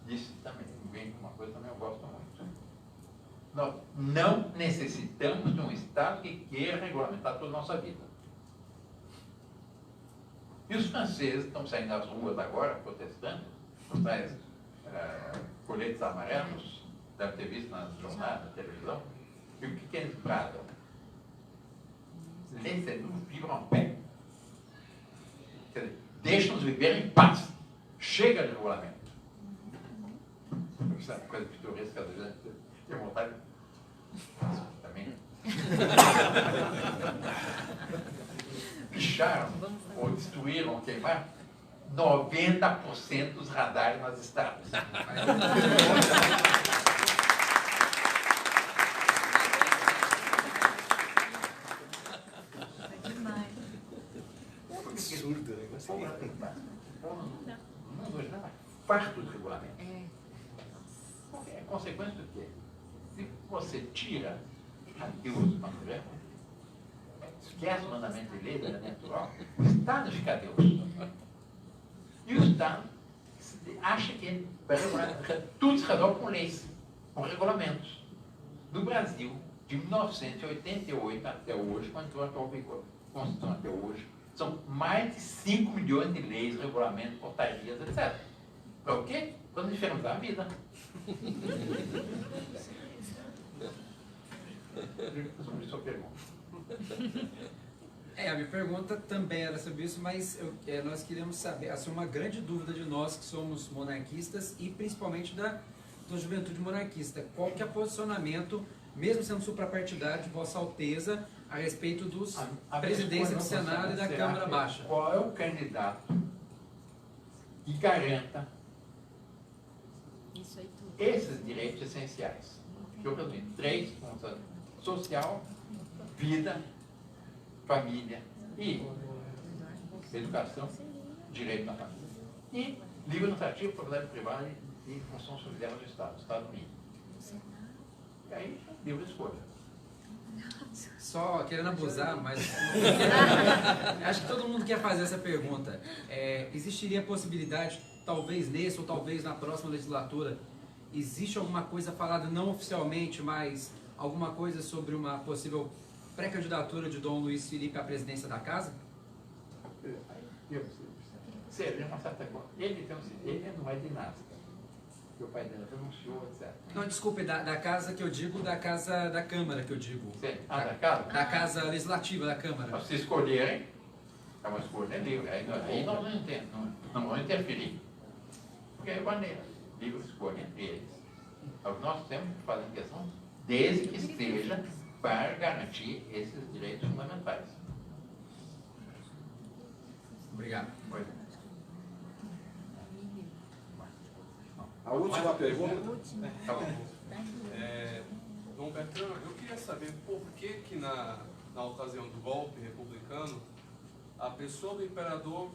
disse também, vem com uma coisa também eu gosto muito. Nós não necessitamos de um Estado que queira regulamentar toda a nossa vida. E os franceses estão saindo nas ruas agora, protestando, com tais coletes amarelos, deve ter visto nas jornais, na televisão, e o que eles bradam? Laissez-nous vivre en paix. Quer dizer, deixa-nos viver em paz. Chega de regulamento. Isso é uma coisa pitoresca, às vezes, tem vontade também. Picharam, ou destruíram, ou queimaram 90% dos radares nas estradas. Absurdo, né? O mundo hoje não é farto de regulamento. É consequência do quê? Se você tira a Deus do governo, esquece o mandamento de lei, da natural, o Estado fica Deus. E o Estado acha que vai regular, tudo se resolve com leis, com regulamentos. No Brasil, de 1988 até hoje, quando entrou a Constituição até hoje, são mais de 5 milhões de leis, regulamentos, portarias, etc. Para o quê? Para nos diferenciar a vida. Sobre sua pergunta. A minha pergunta também era sobre isso, mas nós queríamos saber, assim, uma grande dúvida de nós que somos monarquistas e principalmente da juventude monarquista. Qual que é o posicionamento, mesmo sendo suprapartidário, de Vossa Alteza, a respeito dos presidência do Senado e da Câmara Baixa? Qual é o candidato que garanta esses direitos essenciais? Que eu resumi 3 pontos: social, vida, família e educação, direito na família. E livre iniciativa, propriedade privada e função solidária do Estado, Estado mínimo. E aí, livre escolha. Só querendo abusar, mas acho que todo mundo quer fazer essa pergunta. Existiria a possibilidade, talvez nesse ou talvez na próxima legislatura, existe alguma coisa falada não oficialmente, mas alguma coisa sobre uma possível pré-candidatura de Dom Luiz Felipe à presidência da casa? Seria uma certa coisa. Ele não é dinasta. Que o pai dele renunciou, etc. Não, desculpe, da casa que eu digo, da casa da Câmara que eu digo. Sim. Da casa? Da casa legislativa da Câmara. Se escolherem, é uma escolha livre. Aí nós não vamos interferir. Porque é maneira. Livre escolha entre eles. Nós temos que fazer questão desde que esteja para garantir esses direitos fundamentais. Obrigado. A última pergunta. Tá bom. Dom Bertrand, eu queria saber por que na ocasião do golpe republicano, a pessoa do imperador,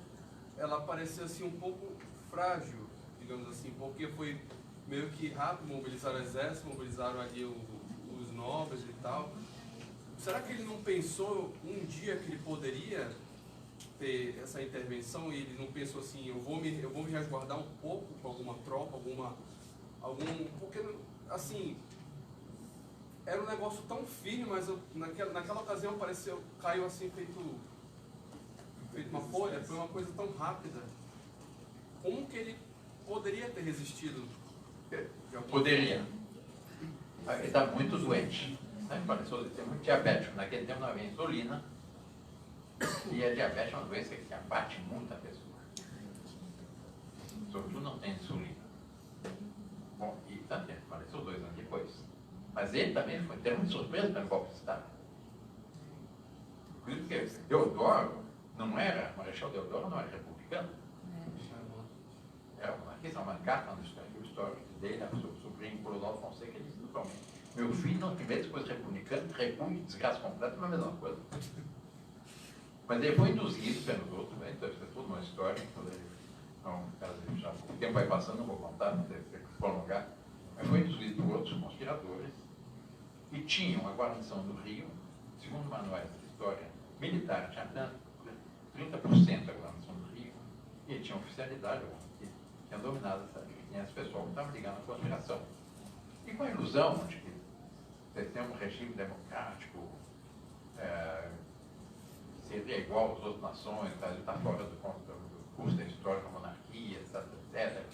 ela parecia assim um pouco frágil, digamos assim, porque foi meio que rápido, mobilizaram o exército, mobilizaram ali os nobres e tal. Será que ele não pensou um dia que ele poderia ter essa intervenção e ele não pensou assim, eu vou me resguardar um pouco com alguma tropa, porque assim, era um negócio tão firme, mas naquela ocasião caiu assim feito uma folha, foi uma coisa tão rápida. Como que ele poderia ter resistido? Poderia. Ele está muito doente. Pareceu ser muito diabético. Naquele tempo não havia insulina. E a diabetes é uma doença que abate muito a pessoa. Sobretudo não tem insulina. Bom, e também faleceu 2 anos depois. Mas ele também foi ter muito surpreso pelo golpe de Estado. Por isso que Deodoro não era, Marechal Deodoro não era republicano. Era monarquista, uma carta no histórico dele, o sobrinho Clodoaldo Fonseca, ele disse: meu filho não tivesse coisa republicana, república, desgraça completa, não é a mesma coisa. Mas ele foi induzido pelos outros, né? Então isso é tudo uma história. Não, já, o tempo vai passando, não vou contar, não deve ter que prolongar. Mas foi induzido por outros conspiradores e tinham a guarnição do Rio, segundo manuais de história militar, tinha 30% da guarnição do Rio, e tinha oficialidade, que tinha dominado esse pessoal que estava ligando à conspiração. E com a ilusão de que você tem um regime democrático, seria igual às outras nações, o Brasil está fora do curso da história da monarquia, etc.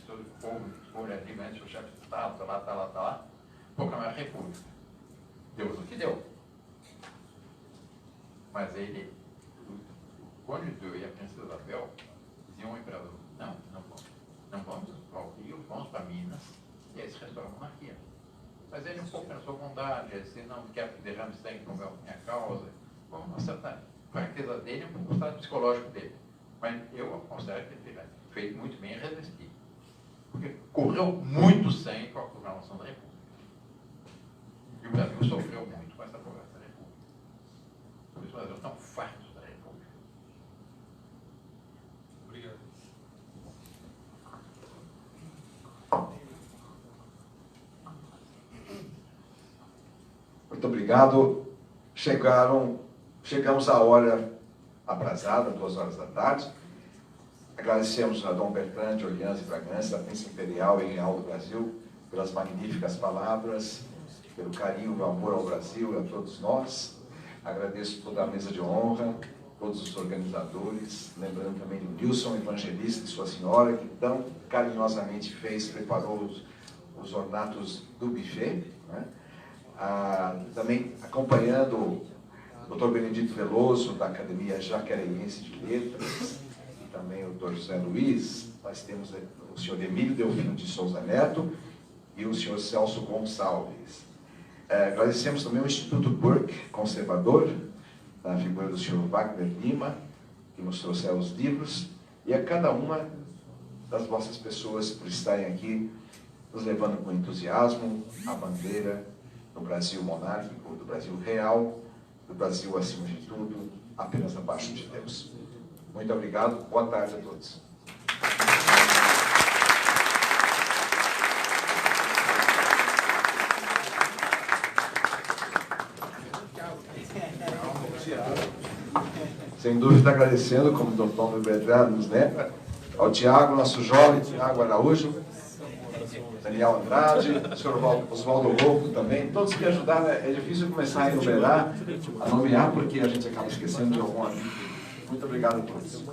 Todo o povo escolhe ali, antes o chefe de Estado, está lá, proclamar a república. Deu no que deu. Mas ele, o Conde e a Princesa Isabel diziam ao imperador: não vamos ao Rio, vamos para Minas, e aí se restaura a monarquia. Mas ele um pouco pensou bondade, ele disse: não quero que derrame sangue por minha causa, vamos acertar. A fraqueza dele é um pouco o estado psicológico dele. Mas eu considero que ele teria feito muito bem em resistir. Porque correu muito sangue com a proclamação da República. E o Brasil sofreu muito com essa proclamação da República. Por isso o Brasil está farto da República. Obrigado. Muito obrigado. Chegamos à hora aprazada, 2 horas da tarde. Agradecemos a Dom Bertrand de Orleans e Bragança, da Príncipe Imperial e Real do Brasil, pelas magníficas palavras, pelo carinho e o amor ao Brasil e a todos nós. Agradeço toda a mesa de honra, todos os organizadores, lembrando também do Nilson Evangelista e sua senhora, que tão carinhosamente preparou os ornatos do buffet, né? Também acompanhando o Dr. Benedito Veloso, da Academia Jacareiense de Letras, e também o Dr. José Luiz. Nós temos o senhor Emílio Delfino de Souza Neto e o senhor Celso Gonçalves. Agradecemos também o Instituto Burke, conservador, na figura do senhor Wagner Lima, que nos trouxeram os livros, e a cada uma das vossas pessoas por estarem aqui, nos levando com entusiasmo a bandeira do Brasil monárquico, do Brasil real, do Brasil acima de tudo, apenas abaixo de Deus. Muito obrigado, boa tarde a todos. Sem dúvida, agradecendo, como o Dr. Bertrand nos lembra, ao Tiago, nosso jovem Tiago Araújo, Daniel Andrade, o senhor Oswaldo Louco também, todos que ajudaram. É difícil começar a enumerar, a nomear, porque a gente acaba esquecendo de algum amigo. Muito obrigado a todos.